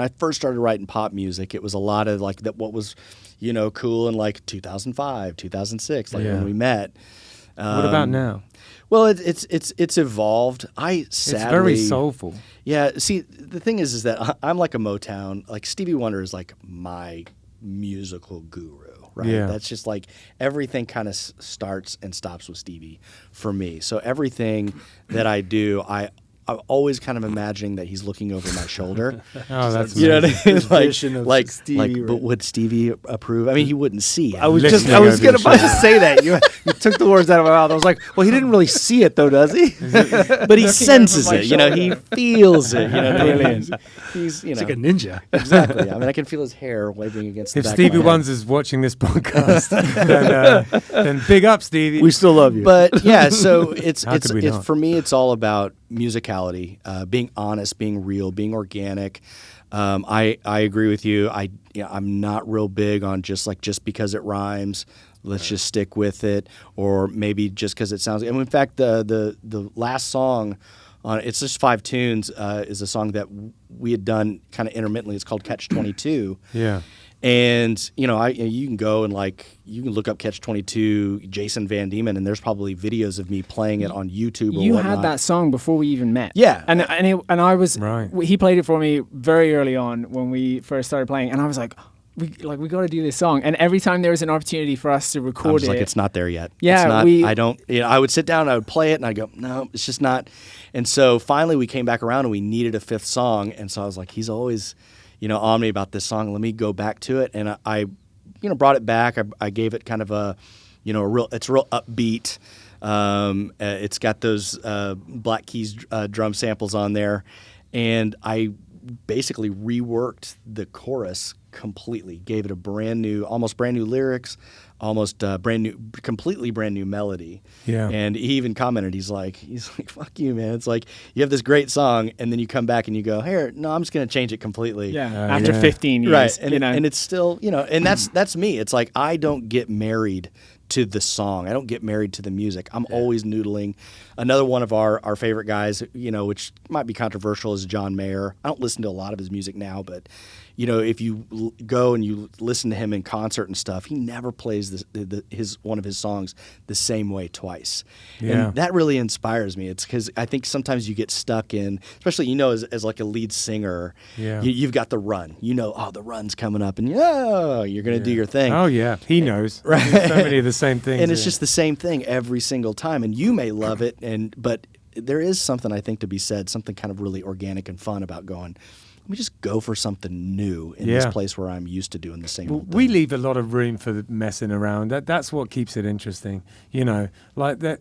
I first started writing pop music, it was a lot of like that what was, cool in like 2005, 2006, like Yeah. when we met. What about now? Well, it's evolved. Sadly, It's very soulful. Yeah, see, the thing is that I'm like a Motown. Like Stevie Wonder is like my musical guru, right? Yeah. That's just like everything kind of starts and stops with Stevie for me. So everything that I do, I'm always kind of imagining that he's looking over my shoulder. Oh, that's You know what I mean? vision of like, Stevie, but right? would Stevie approve? I mean, he wouldn't see it. I was Listening about over your to shoulder. say that. You took the words out of my mouth. I was like, well, he didn't really see it though, does he? but he senses it. He feels it. Brilliant. He's He's like a ninja. exactly. I mean, I can feel his hair waving against the If back Stevie of my head. Wonders is watching this podcast, then big up, Stevie. We still love you. But yeah, so How could we not? for me, it's all about musicality, being honest, being real, being organic. I agree with you. I'm not real big on just because it rhymes, let's just stick with it, or maybe just because it sounds. And in fact, the last song on it's just 5 tunes is a song that we had done kind of intermittently. It's called Catch 22. Yeah. And you can go and you can look up Catch 22 Jason Van Diemen, and there's probably videos of me playing it on YouTube. Or You whatnot. had that song before we even met. Yeah. and I was Right. He played it for me very early on when we first started playing, and I was like, we got to do this song. And every time there was an opportunity for us to I'm record just it, like, it's not there yet. Yeah, it's not, we- I don't. I would sit down, and I would play it, and I go, no, it's just not. And so finally, we came back around, and we needed a 5th song, and so I was like, he's always, on me about this song. Let me go back to it, and I brought it back. I gave it kind of a, it's real upbeat. It's got those Black Keys drum samples on there, and I basically reworked the chorus completely. Gave it a almost brand new lyrics, almost completely brand new melody. Yeah. And he even commented, he's like, fuck you, man. It's like you have this great song, and then you come back and you go, here, no, I'm just gonna change it completely. yeah, after yeah. 15 years, Right. And, know. and it's still, and that's me. It's like I don't get married to the song. I don't get married to the music. I'm always noodling. Another one of our favorite guys, which might be controversial, is John Mayer. I don't listen to a lot of his music now, but if you go and you listen to him in concert and stuff, he never plays one of his songs the same way twice. Yeah. And that really inspires me. It's because I think sometimes you get stuck in, especially as like a lead singer, Yeah. you've got the run. The run's coming up, and you're going to do your thing. Oh yeah, he knows. Right. So many of the same things. And it's yeah. just the same thing every single time. And you may love it, but there is something I think to be said, something kind of really organic and fun about going, let me just go for something new in this Yeah. place where I'm used to doing the same Well, old we thing. leave a lot of room for the messing around. That's what keeps it interesting. Like that.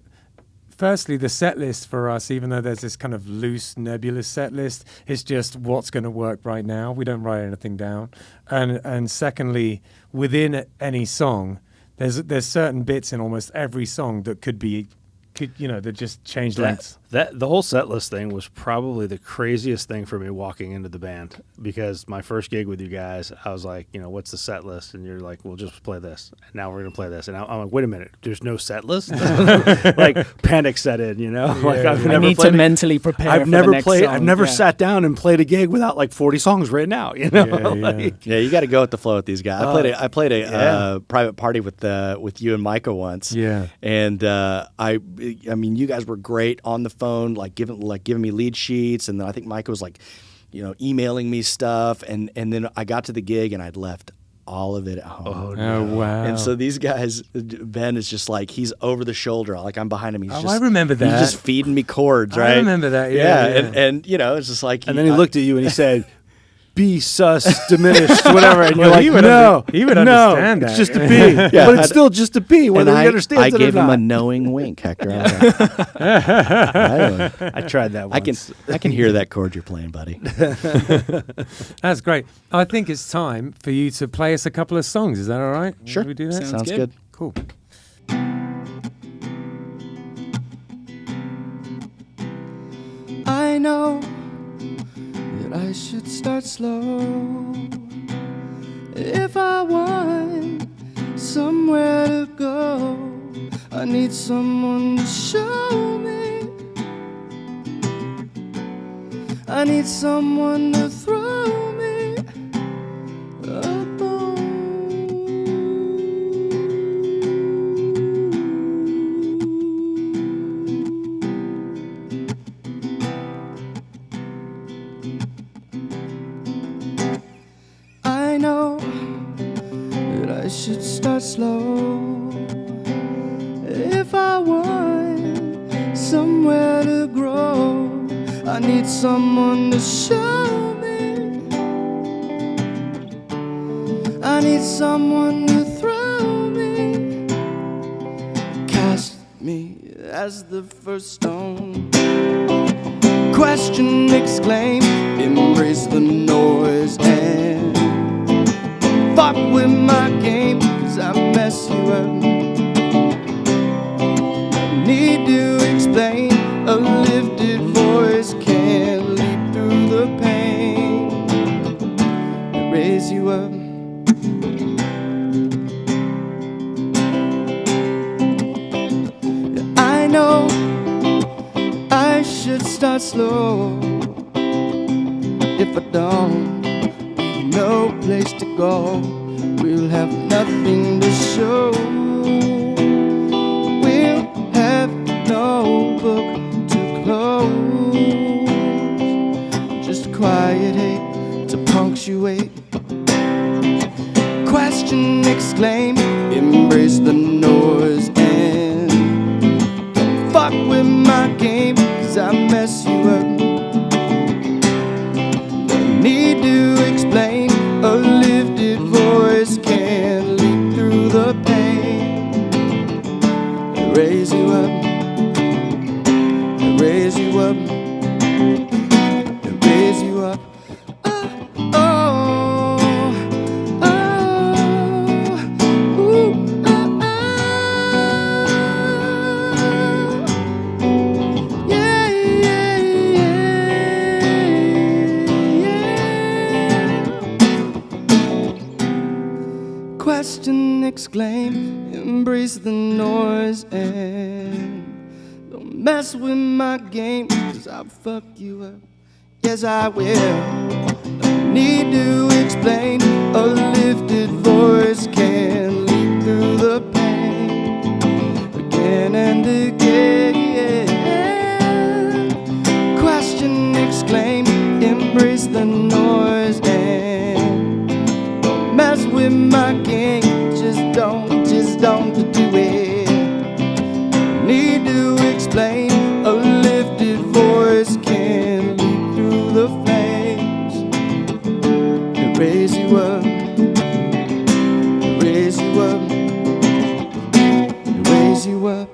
Firstly, the set list for us, even though there's this kind of loose, nebulous set list, is just what's going to work right now. We don't write anything down. And secondly, within any song, there's certain bits in almost every song that could that just change lengths. That the whole set list thing was probably the craziest thing for me walking into the band, because my first gig with you guys, I was like, what's the set list? And you're like, well, just play this. And now we're gonna play this. And I'm like, wait a minute, there's no set list? Like panic set in, Like Yeah, I've yeah. I never need to played. mentally prepare. I've for never the next played. song. I've never Yeah. sat down and played a gig without like 40 songs written out. Yeah, yeah. Like, Yeah, you got to go with the flow with these guys. I played a yeah. private party with you and Micah once. Yeah. And I mean, you guys were great on the phone, giving me lead sheets, and then I think Micah was emailing me stuff, and then I got to the gig and I'd left all of it at home. Oh wow. And so these guys, Ben is just like, he's over the shoulder, like I'm behind him. He's I remember that. He's just feeding me chords, I right? remember that, yeah. And it's just like, and then he looked at you and he said, B sus diminished, whatever. And you're Well, like, he would no, he would no, understand it's that. just a B. But it's still just a B, whether And he understands I it or gave him not. a knowing wink, Hector. I was like, I tried that once. I can hear that chord you're playing, buddy. That's great. I think it's time for you to play us a couple of songs. Is that all right? Sure. Will we do that? Sounds good. Cool. I know that I should start slow. If I want somewhere to go, I need someone to show me. I need someone to throw me a bone. I know that I should start slow. If I want somewhere to grow, I need someone to show me. I need someone to throw me. Cast me as the first stone. Question, exclaim, embrace the noise and fuck with my game, 'cause I mess you up. Need to explain, a lifted voice can't leap through the pain and raise you up. I know I should start slow. If I don't, no place to go, we'll have nothing to show. We'll have no book to close, just quiet hate to punctuate. Question, exclaim, embrace the noise and don't fuck with my game, 'cause I mess you up. No need to explain, a lifted voice can't leap through the pain and raise you up, and raise you up, and raise you up. Question, exclaim, embrace the noise and don't mess with my game, 'cause I'll fuck you up. Yes, I will. No need to explain, a lifted voice can leap through the pain again and again. Question, exclaim, embrace the noise and don't mess with my game, just don't do it. Need to explain, a lifted voice can leap through the flames and raise you up, raise you up, raise you up.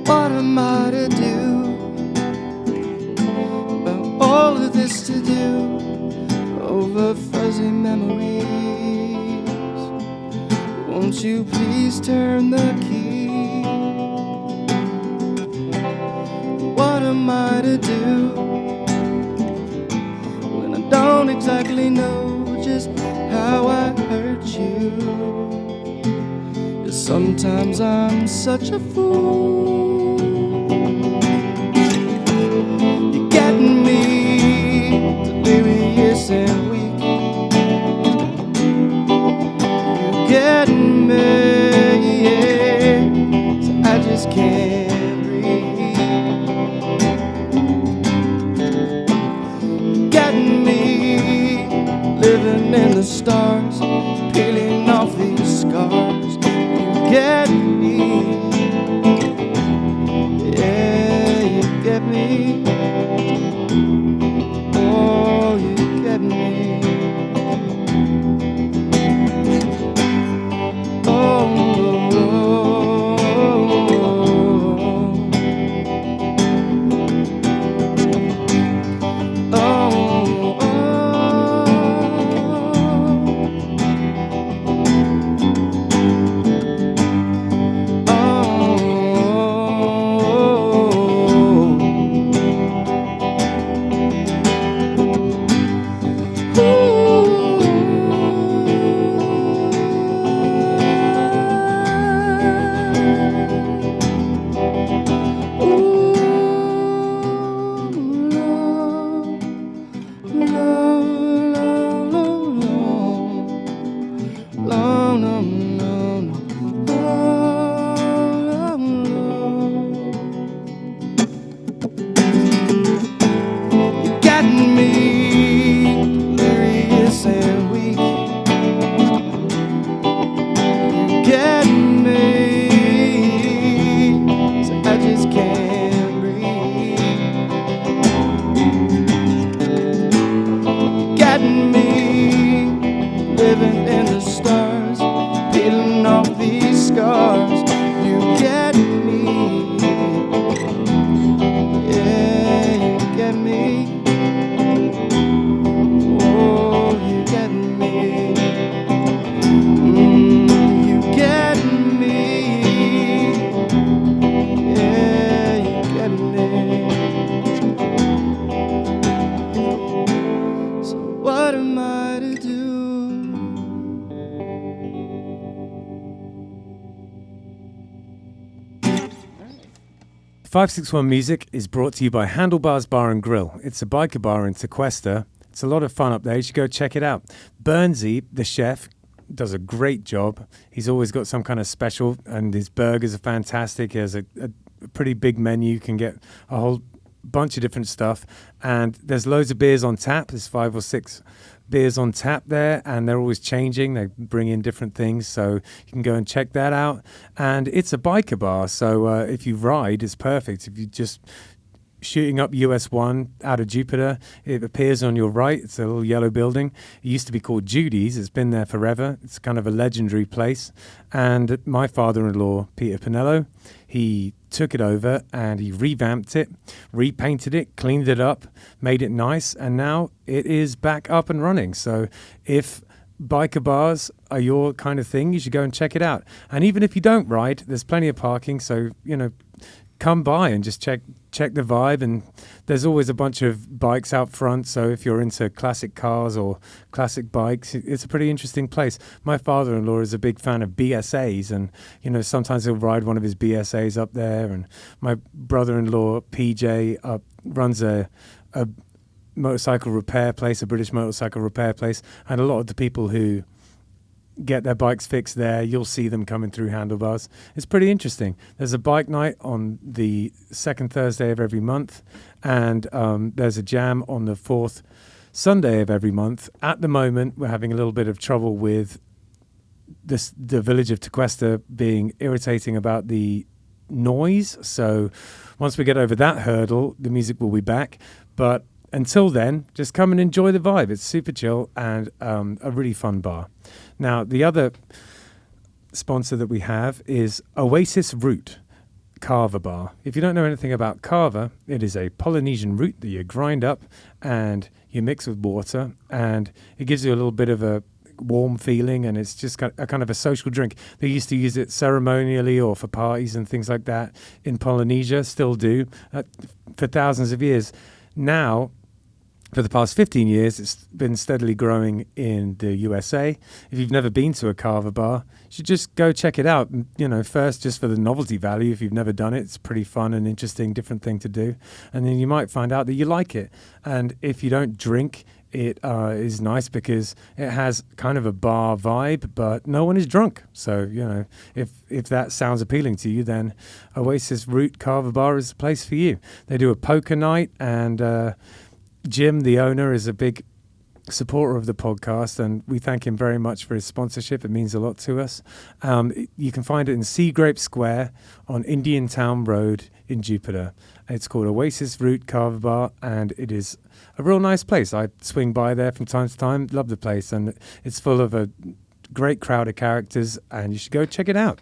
What am I to do about all of this to do over fuzzy memories? Won't you please turn the key? What am I to do when I don't exactly know just how I hurt you? 'Cause sometimes I'm such a fool. You're getting me delirious and weak. You're getting me, yeah, so I just can't breathe. living in the stars, peeling off these scars. You get me, yeah, you get me. Oh, you get me. What am I to do? 561 Music is brought to you by Handlebars Bar and Grill. It's a biker bar in Tequesta. It's a lot of fun up there. You should go check it out. Bernsey, the chef, does a great job. He's always got some kind of special, and his burgers are fantastic. He has a pretty big menu. You can get a whole bunch of different stuff. And there's loads of beers on tap. There's 5 or 6 beers on tap there, and they're always changing. They bring in different things, so you can go and check that out. And it's a biker bar, so if you ride, it's perfect. If you just shooting up US 1 out of Jupiter, it appears on your right. It's a little yellow building. It used to be called Judy's. It's been there forever. It's kind of a legendary place. And my father-in-law, Peter Pinello, he took it over and he revamped it, repainted it, cleaned it up, made it nice, and now it is back up and running. So if biker bars are your kind of thing, you should go and check it out. And even if you don't ride, there's plenty of parking, so, you know, come by and just check the vibe. And there's always a bunch of bikes out front, so if you're into classic cars or classic bikes, it's a pretty interesting place. My father-in-law is a big fan of BSAs, and you know, sometimes he'll ride one of his BSAs up there. And my brother-in-law PJ runs a motorcycle repair place, a British motorcycle repair place, and a lot of the people who get their bikes fixed there, you'll see them coming through Handlebars. It's pretty interesting. There's a bike night on the second Thursday of every month, and there's a jam on the fourth Sunday of every month. At the moment, we're having a little bit of trouble with the village of Tequesta being irritating about the noise. So once we get over that hurdle, the music will be back. But until then, just come and enjoy the vibe. It's super chill and a really fun bar. Now, the other sponsor that we have is Oasis Root Kava Bar. If you don't know anything about Kava, it is a Polynesian root that you grind up and you mix with water, and it gives you a little bit of a warm feeling, and it's just a kind of a social drink. They used to use it ceremonially or for parties and things like that in Polynesia, still do, for thousands of years. Now, for the past 15 years, it's been steadily growing in the USA. If you've never been to a Kava bar, you should just go check it out. You know, first, just for the novelty value. If you've never done it, it's pretty fun and interesting, different thing to do. And then you might find out that you like it. And if you don't drink, it is nice because it has kind of a bar vibe, but no one is drunk. So, you know, if that sounds appealing to you, then Oasis Root Kava Bar is the place for you. They do a poker night, and Jim, the owner, is a big supporter of the podcast, and we thank him very much for his sponsorship. It means a lot to us. You can find it in Sea Grape Square on Indiantown Road in Jupiter. It's called Oasis Root Kava Bar, and it is a real nice place. I swing by there from time to time. Love the place, and it's full of a great crowd of characters, and you should go check it out.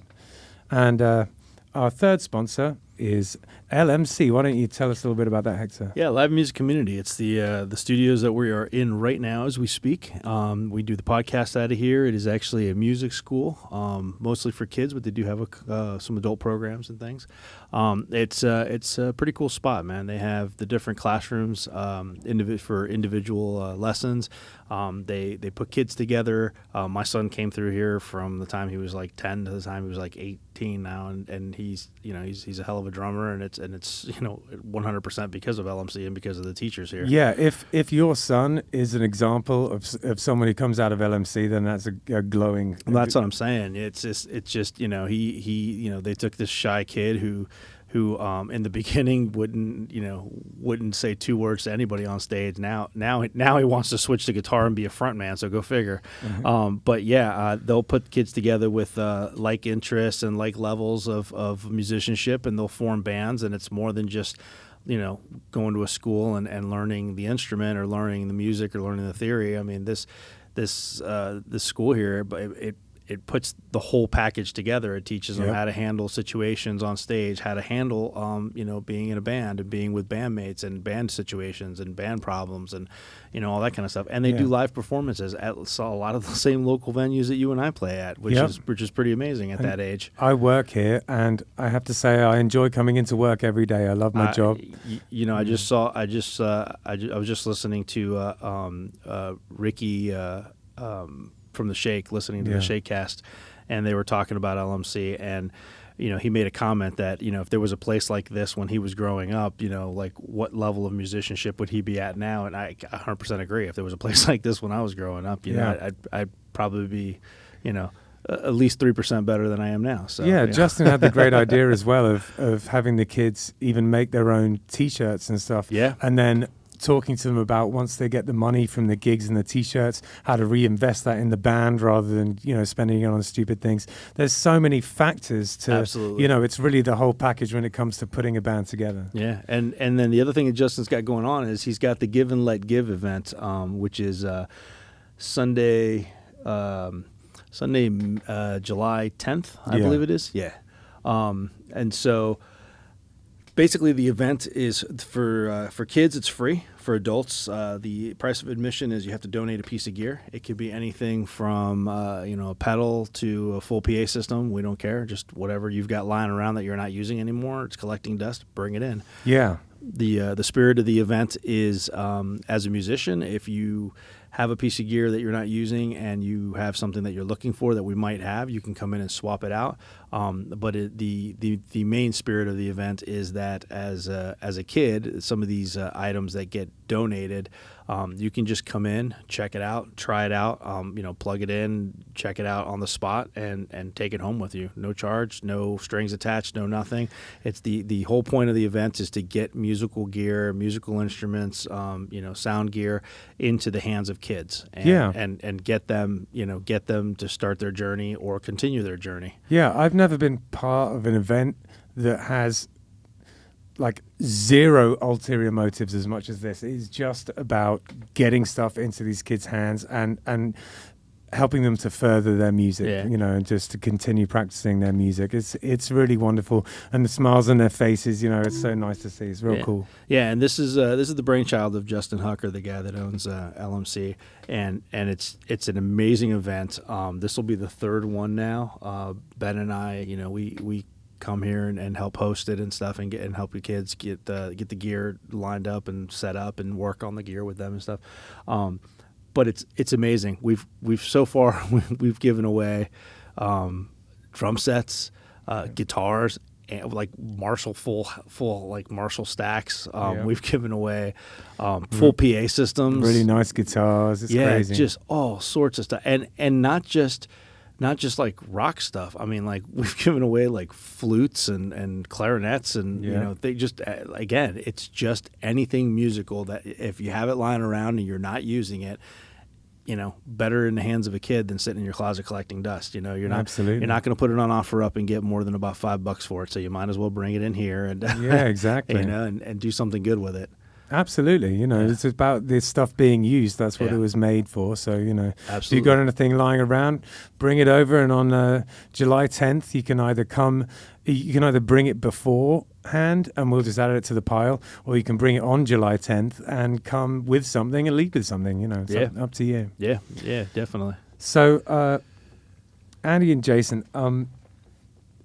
And our third sponsor is LMC. Why don't you tell us a little bit about that, Hector? Yeah, Live Music Community. It's the studios that we are in right now as we speak. We do the podcast out of here. It is actually a music school, mostly for kids, but they do have some adult programs and things. It's a pretty cool spot, man. They have the different classrooms for individual lessons. They put kids together. My son came through here from the time he was like 10 to the time he was like 18 now, and he's a hell of a drummer, and it's 100% because of LMC and because of the teachers here. Yeah, if your son is an example of someone who comes out of LMC, then that's a glowing. Well, that's what I'm saying. It's just he they took this shy kid who in the beginning wouldn't say two words to anybody on stage. Now he wants to switch to guitar and be a front man, so go figure. Mm-hmm. But yeah, they'll put kids together with like interests and like levels of musicianship, and they'll form bands, and it's more than just going to a school and learning the instrument or learning the music or learning the theory. I mean, this school here, it puts the whole package together. It teaches them how to handle situations on stage, how to handle, being in a band and being with bandmates and band situations and band problems and, all that kind of stuff. And they do live performances at a lot of the same local venues that you and I play at, which is pretty amazing at that age. I work here, and I have to say I enjoy coming into work every day. I love my job. I was just listening to Ricky from the Shake, listening to the Shakecast, and they were talking about LMC, and he made a comment that if there was a place like this when he was growing up, like what level of musicianship would he be at now? And I 100% agree. If there was a place like this when I was growing up, I'd probably be at least 3% better than I am now. So Justin had the great idea as well of having the kids even make their own T-shirts and stuff. Yeah, and then talking to them about, once they get the money from the gigs and the T-shirts, how to reinvest that in the band rather than spending it on stupid things. There's so many factors to absolutely. It's really the whole package when it comes to putting a band together. Yeah, and then the other thing that Justin's got going on is he's got the Give and Let Give event, which is Sunday, July 10th, I believe it is. Yeah, and so. Basically, the event is for kids. It's free. For adults, the price of admission is you have to donate a piece of gear. It could be anything from a pedal to a full PA system. We don't care. Just whatever you've got lying around that you're not using anymore. It's collecting dust. Bring it in. Yeah. The spirit of the event is, as a musician, if you have a piece of gear that you're not using and you have something that you're looking for that we might have, you can come in and swap it out. But the main spirit of the event is that as a kid, some of these items that get donated, you can just come in, check it out, try it out, plug it in, check it out on the spot, and take it home with you. No charge, no strings attached, no nothing. It's the whole point of the event is to get musical gear, musical instruments, sound gear into the hands of kids, and get them to start their journey or continue their journey. Yeah, I've never been part of an event that has like zero ulterior motives as much as this. It's just about getting stuff into these kids' hands and helping them to further their music, and just to continue practicing their music. It's really wonderful, and the smiles on their faces, it's so nice to see. It's real cool. Yeah, and this is the brainchild of Justin Hucker, the guy that owns LMC, and it's an amazing event. This will be the third one now. Ben and I, we come here and help host it and stuff, and help the kids get the gear lined up and set up and work on the gear with them and stuff. But it's amazing. We've so far we've given away drum sets, guitars, and like Marshall full like Marshall stacks. We've given away full PA systems, really nice guitars. It's crazy. Just all sorts of stuff, and not just like rock stuff. I mean, like we've given away like flutes and clarinets and they just again, it's just anything musical that if you have it lying around and you're not using it, better in the hands of a kid than sitting in your closet collecting dust. You're not Absolutely. You're not going to put it on OfferUp and get more than about $5 for it. So you might as well bring it in here and Yeah, exactly. and do something good with it. Absolutely. It's about this stuff being used. That's what it was made for. So, if Absolutely. you've got anything lying around, bring it over. And on July 10th, you can either bring it beforehand and we'll just add it to the pile, or you can bring it on July 10th and come with something and leave with something. It's up to you. Yeah, definitely. So, Andy and Jason,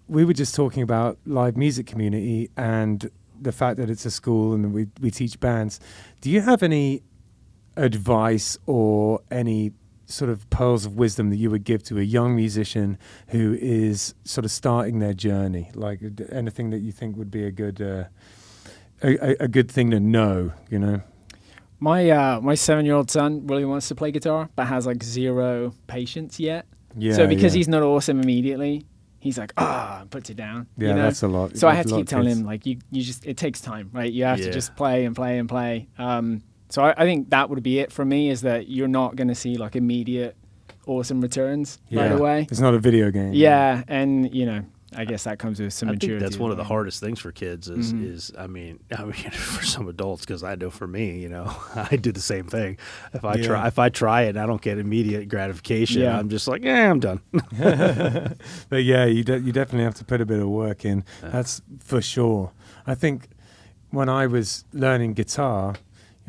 we were just talking about live music community and the fact that it's a school and we teach bands. Do you have any advice or any sort of pearls of wisdom that you would give to a young musician who is sort of starting their journey? Like anything that you think would be a good thing to know, My 7-year-old son really wants to play guitar, but has like zero patience yet. Yeah. So because he's not awesome immediately, he's like, puts it down. Yeah, that's a lot. So I have to A lot keep of telling kids. him, like, you just, it takes time, right? You have to Yeah. just play and play and play. So I think that would be it for me, is that you're not going to see like immediate awesome returns right away. It's not a video game. Yeah. And, I guess that comes with some I maturity. think that's one of the as well. hardest things for kids is I mean for some adults, because I know for me, I do the same thing. If I try it and I don't get immediate gratification, Yeah. I'm just like, I'm done. But yeah, you definitely have to put a bit of work in. That's for sure. I think when I was learning guitar,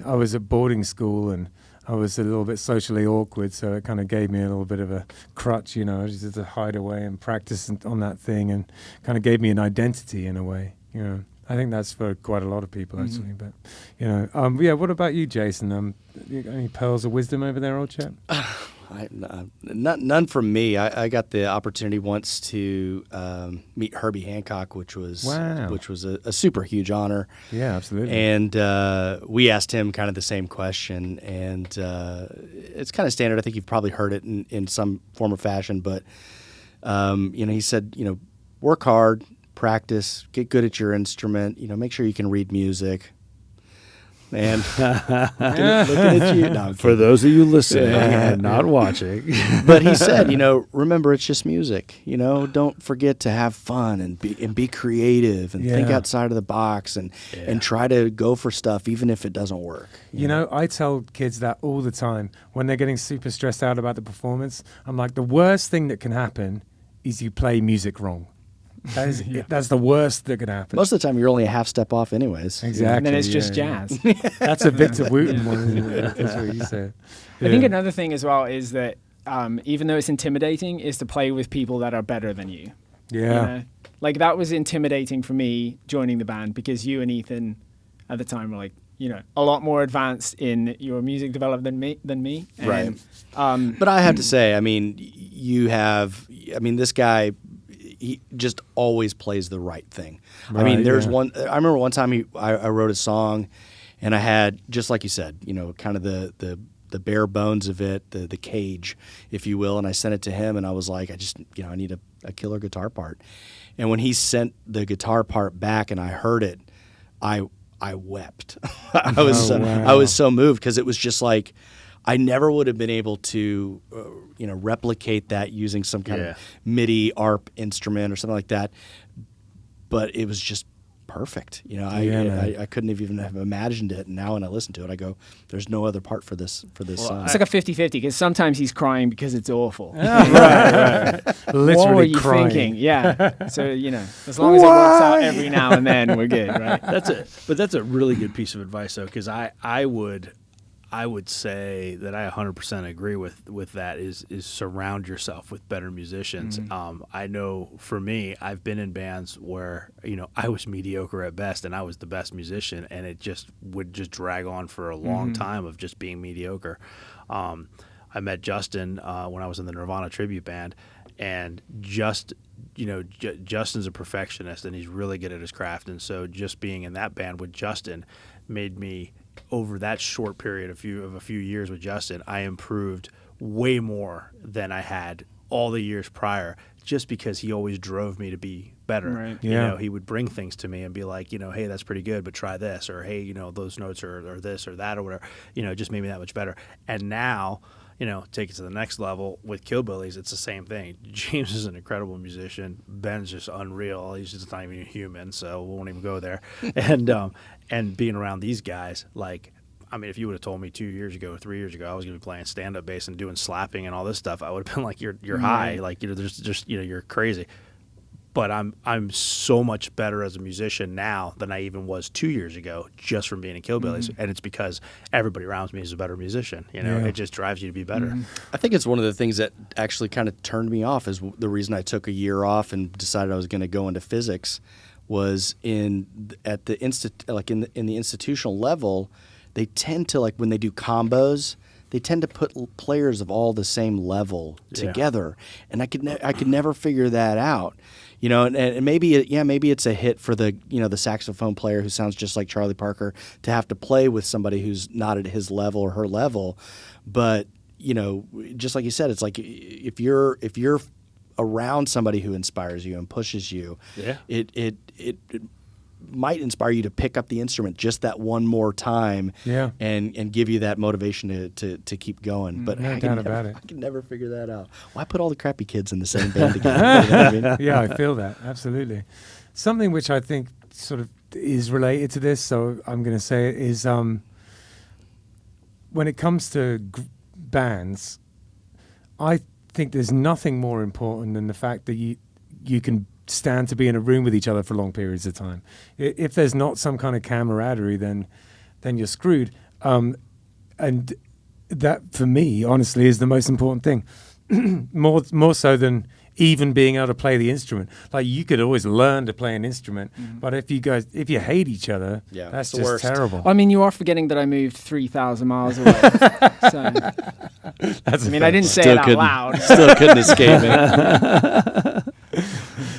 I was at boarding school and I was a little bit socially awkward, so it kind of gave me a little bit of a crutch, just to hide away and practice on that thing, and kind of gave me an identity in a way. I think that's for quite a lot of people actually. But what about you, Jason? You got any pearls of wisdom over there, old chap? None from me. I got the opportunity once to meet Herbie Hancock, which was a super huge honor. Yeah, absolutely. And we asked him kind of the same question, and it's kind of standard. I think you've probably heard it in some form or fashion, but he said, work hard, practice, get good at your instrument. Make sure you can read music. And looking at you. No, I'm For those of you listening and not watching. But he said, remember, it's just music. Don't forget to have fun and be creative and think outside of the box and try to go for stuff even if it doesn't work. I tell kids that all the time when they're getting super stressed out about the performance. I'm like, the worst thing that can happen is you play music wrong. That's the worst that could happen. Most of the time, you're only a half step off, anyways. Exactly. And then it's just jazz. That's a Victor Wooten one, isn't it? That's what he said. I think another thing as well is that even though it's intimidating, is to play with people that are better than you. Yeah. Like that was intimidating for me joining the band, because you and Ethan at the time were like, a lot more advanced in your music development than me. And, Right. But I have to say, this guy, he just always plays the right thing. Right, There's one. I remember one time I wrote a song, and I had, just like you said, kind of the bare bones of it, the cage, if you will. And I sent it to him, and I was like, I need a killer guitar part. And when he sent the guitar part back, and I heard it, I wept. I was so moved, because it was just like, I never would have been able to, replicate that using some kind of MIDI ARP instrument or something like that. But it was just perfect. I couldn't have even have imagined it. And now when I listen to it, I go, "There's no other part for this song." It's like a 50-50, because sometimes he's crying because it's awful. Right. Literally What were you crying. thinking? Yeah. So, as long as it works out every now and then, we're good, right? That's a really good piece of advice, though, because I would say that I 100% agree with that, is surround yourself with better musicians. I know for me, I've been in bands where, I was mediocre at best and I was the best musician, and it just would just drag on for a long time of just being mediocre. I met Justin when I was in the Nirvana tribute band, and Justin's a perfectionist and he's really good at his craft. And so just being in that band with Justin made me, over that short period of a few years with Justin, I improved way more than I had all the years prior, just because he always drove me to be better. Right. Yeah. He would bring things to me and be like, hey, that's pretty good, but try this, or hey, those notes are this or that or whatever. It just made me that much better. And now, take it to the next level with Killbillies, it's the same thing. James is an incredible musician. Ben's just unreal. He's just not even a human, so we won't even go there. And being around these guys, like, I mean, if you would have told me 2 years ago, 3 years ago, I was going to be playing stand-up bass and doing slapping and all this stuff, I would have been like, you're high, like, there's just, you're crazy. But I'm so much better as a musician now than I even was 2 years ago, just from being in Killbillies, and it's because everybody around me is a better musician. It just drives you to be better. I think it's one of the things that actually kind of turned me off. Is the reason I took a year off and decided I was going to go into physics was in the institutional level, they tend to, like, when they do combos, they tend to put players of all the same level together, and I could never figure that out. And maybe it's a hit for the the saxophone player who sounds just like Charlie Parker to have to play with somebody who's not at his level or her level, but just like you said, it's like if you're around somebody who inspires you and pushes you, it might inspire you to pick up the instrument just that one more time, and give you that motivation to keep going. But no doubt about it. I can never figure that out. Why put all the crappy kids in the same band together? You know what I mean? Yeah, I feel that, absolutely. Something which I think sort of is related to this, so I'm going to say it, is when it comes to bands, I think there's nothing more important than the fact that you can stand to be in a room with each other for long periods of time. If there's not some kind of camaraderie, then you're screwed. And that, for me, honestly, is the most important thing. more so than even being able to play the instrument. Like, you could always learn to play an instrument, but if you hate each other, that's the just worst. terrible. I mean, you are forgetting that I moved 3,000 miles away. So, I didn't say it out loud. Still couldn't escape it.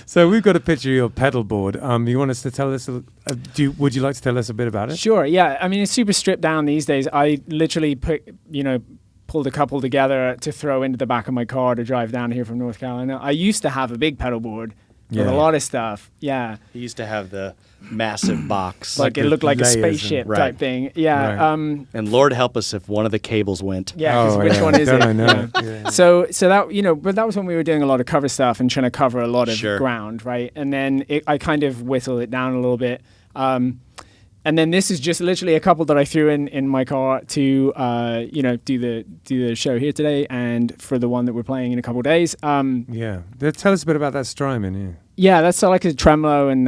So we've got a picture of your pedal board. You want us to tell us? Would you like to tell us a bit about it? Sure. Yeah. I mean, it's super stripped down these days. I literally pulled a couple together to throw into the back of my car to drive down here from North Carolina. I used to have a big pedal board with a lot of stuff. Yeah. He used to have the massive box. Like it looked like a spaceship type thing. Yeah. Right. And Lord help us if one of the cables went. Yeah, 'cause which one is Don't it? I know? Yeah. So that, but that was when we were doing a lot of cover stuff and trying to cover a lot of ground, right? And then I kind of whittled it down a little bit. And then this is just literally a couple that I threw in my car to do the show here today, and for the one that we're playing in a couple of days. Tell us a bit about that Strymon. Yeah. Yeah, that's like a tremolo and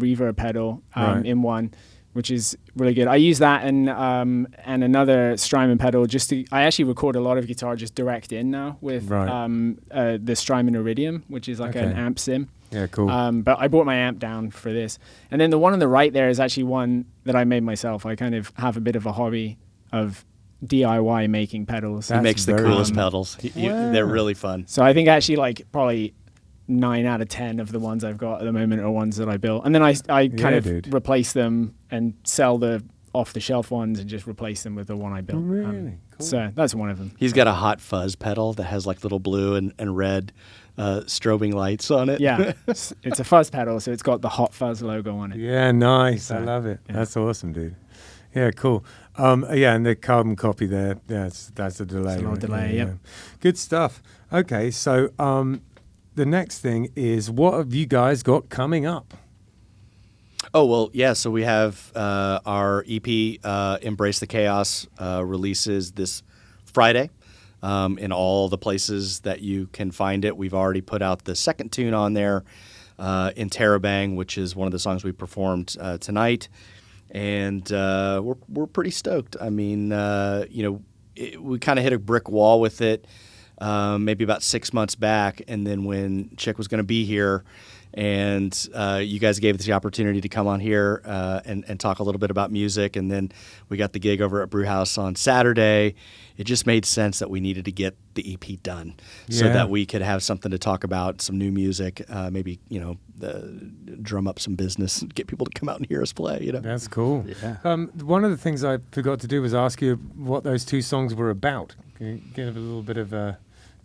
reverb pedal in one, which is really good. I use that and another Strymon pedal I actually record a lot of guitar just direct in now with the Strymon Iridium, which is like an amp sim. Yeah, cool. But I brought my amp down for this. And then the one on the right there is actually one that I made myself. I kind of have a bit of a hobby of DIY making pedals. He makes the coolest pedals. They're really fun. So I think actually like probably 9 out of 10 of the ones I've got at the moment are ones that I built. And then I kind of replace them and sell the off-the-shelf ones and just replace them with the one I built. Really? Cool. So that's one of them. He's got a hot fuzz pedal that has like little blue and red strobing lights on it. Yeah, it's a fuzz pedal, so it's got the Hot Fuzz logo on it. Yeah, nice. So, I love it. yeah. That's awesome, dude. Yeah, cool. And the carbon copy there. That's a delay. It's a little delay. Yeah. Good stuff. Okay, so the next thing is, what have you guys got coming up? Oh, well, yeah, so we have our EP, Embrace the Chaos, releases this Friday in all the places that you can find it. We've already put out the second tune on there, Interrobang, which is one of the songs we performed tonight. And we're pretty stoked. I mean, we kind of hit a brick wall with it maybe about 6 months back, and then when Chick was going to be here, and you guys gave us the opportunity to come on here and talk a little bit about music, and then we got the gig over at Brewhouse on Saturday. It just made sense that we needed to get the EP done so that we could have something to talk about, some new music, maybe drum up some business, get people to come out and hear us play. That's cool. Yeah. One of the things I forgot to do was ask you what those two songs were about. Can you give a little bit of a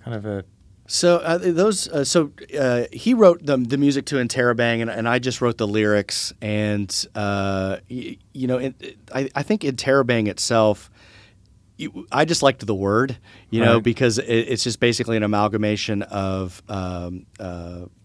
kind of a... So he wrote the music to Interrobang, and I just wrote the lyrics. And I think Interrobang itself I just liked the word, because it's just basically an amalgamation of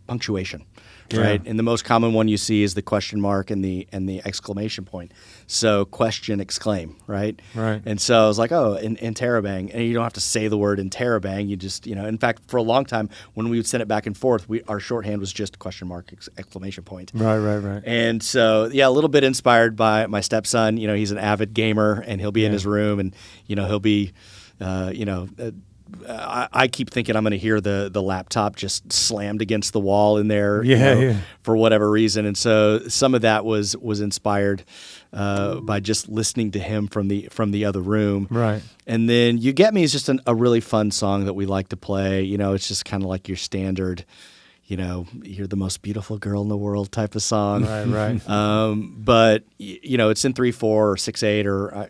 punctuation. Right, and the most common one you see is the question mark and the exclamation point. So question, exclaim, right? Right. And so I was like, oh, interrobang, and you don't have to say the word interrobang. You just, in fact, for a long time when we would send it back and forth, our shorthand was just question mark, exclamation point. Right. And so a little bit inspired by my stepson. He's an avid gamer, and he'll be in his room, and he'll be, I keep thinking I'm going to hear the laptop just slammed against the wall in there, for whatever reason. And so some of that was inspired by just listening to him from the other room. Right. And then "You Get Me" is just a really fun song that we like to play. It's just kind of like your standard, you're the most beautiful girl in the world type of song. Right. But it's in 3/4 or 6/8 or.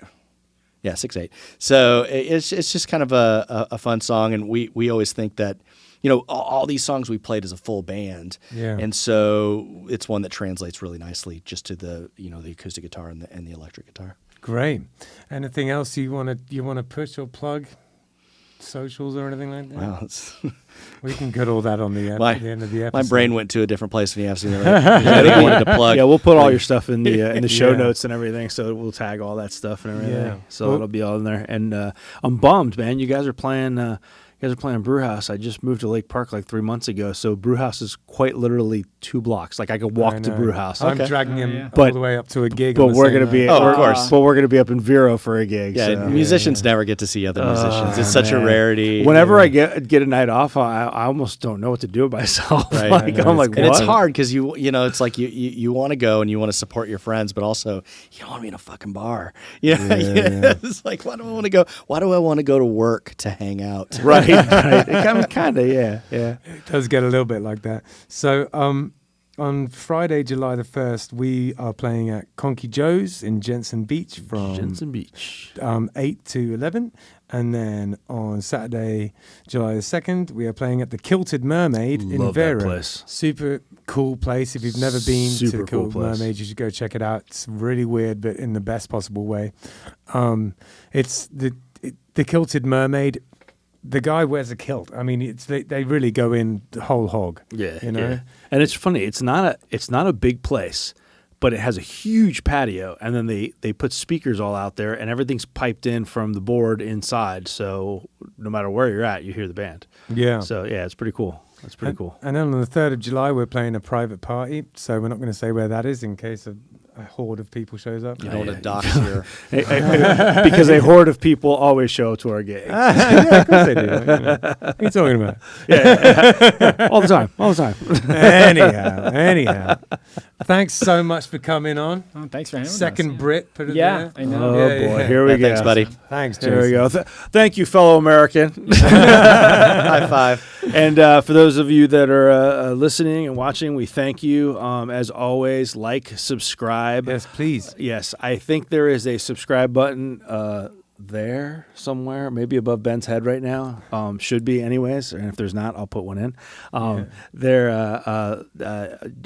6/8. So it's just kind of a fun song, and we always think that all these songs we played as a full band, and so it's one that translates really nicely just to the the acoustic guitar and the electric guitar. Great. Anything else you want to push or plug? Socials or anything like that? Wow, we can cut all that on the end of the episode. My brain went to a different place when you asked me. I wanted to plug. Yeah, we'll put all your stuff in the show notes and everything, so we'll tag all that stuff and everything. Yeah. So it'll be all in there. And I'm bummed, man. You guys are playing. Brewhouse. I just moved to Lake Park like 3 months ago, so Brewhouse is quite literally 2 blocks. Like I could walk to Brewhouse. I'm dragging him all the way up to a gig. But we're gonna be, of course. But we're gonna be up in Vero for a gig. Yeah, so. musicians never get to see other musicians. It's such a rarity. Whenever I get a night off, I almost don't know what to do with myself. Right. I'm like, and what? it's hard because it's like you want to go and you want to support your friends, but also you don't want to be in a fucking bar. It's like, why do I want to go? Why do I want to go to work to hang out? Right. Kind of, yeah. It does get a little bit like that. So on Friday, July the 1st, we are playing at Conky Joe's in Jensen Beach from 8 to 11. And then on Saturday, July the 2nd, we are playing at the Kilted Mermaid in Vero. That place. Super cool place. If you've never been to the Kilted Mermaid, you should go check it out. It's really weird, but in the best possible way. It's the Kilted Mermaid. The guy wears a kilt. I mean, they really go in the whole hog. Yeah, And it's funny. It's not a big place, but it has a huge patio, and then they put speakers all out there, and everything's piped in from the board inside. So no matter where you're at, you hear the band. Yeah. So yeah, it's pretty cool. That's pretty cool. And then on the 3rd of July, we're playing a private party. So we're not going to say where that is in case a horde of people shows up. You don't want to dox here. Because a horde of people always show up to our gigs. Yeah, of course they do. What are you talking about? Yeah. All the time. Anyhow. Thanks so much for coming on. Oh, thanks for having us. Second Brit, put it there. I know. Oh, boy. Here we go. Thanks, buddy. Thanks, Jason. There we go. Thank you, fellow American. High five. And for those of you that are listening and watching, we thank you. As always, like, subscribe. Yes, please. Yes, I think there is a subscribe button there somewhere, maybe above Ben's head right now. Should be anyways, and if there's not, I'll put one in. There,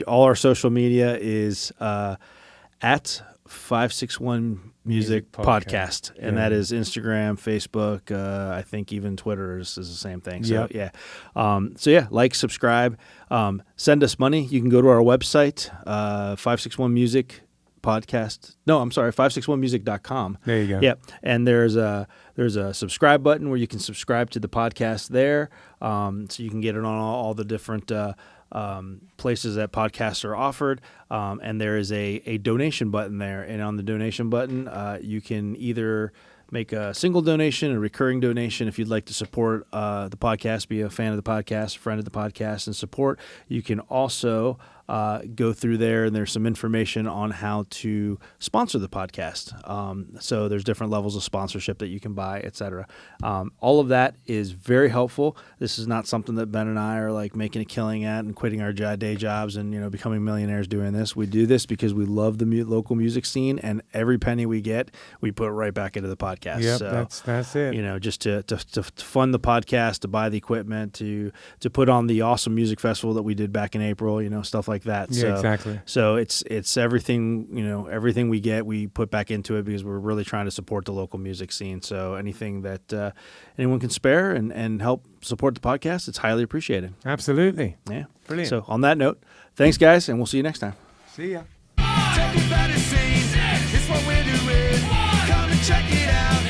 all our social media is at 561 Music Podcast, and that is Instagram, Facebook. I think even Twitter is the same thing. So like, subscribe, send us money. You can go to our website, 561 Music Podcast. No, I'm sorry, 561music.com. There you go. Yep. And there's a subscribe button where you can subscribe to the podcast there. So you can get it on all the different places that podcasts are offered. And there is a donation button there. And on the donation button, you can either make a single donation, a recurring donation. If you'd like to support the podcast, be a fan of the podcast, a friend of the podcast, and support, you can also go through there, and there's some information on how to sponsor the podcast. So there's different levels of sponsorship that you can buy, etc. All of that is very helpful. This is not something that Ben and I are like making a killing at and quitting our day jobs and becoming millionaires doing this. We do this because we love the local music scene, and every penny we get, we put right back into the podcast. Yep, so, that's it. Just to fund the podcast, to buy the equipment, to put on the awesome music festival that we did back in April, stuff like like that. Yeah, So, exactly. So it's everything, everything we get, we put back into it because we're really trying to support the local music scene. So anything that anyone can spare and help support the podcast, it's highly appreciated. Absolutely. Yeah. Brilliant. So on that note, thanks guys, and we'll see you next time. See ya. Check it out.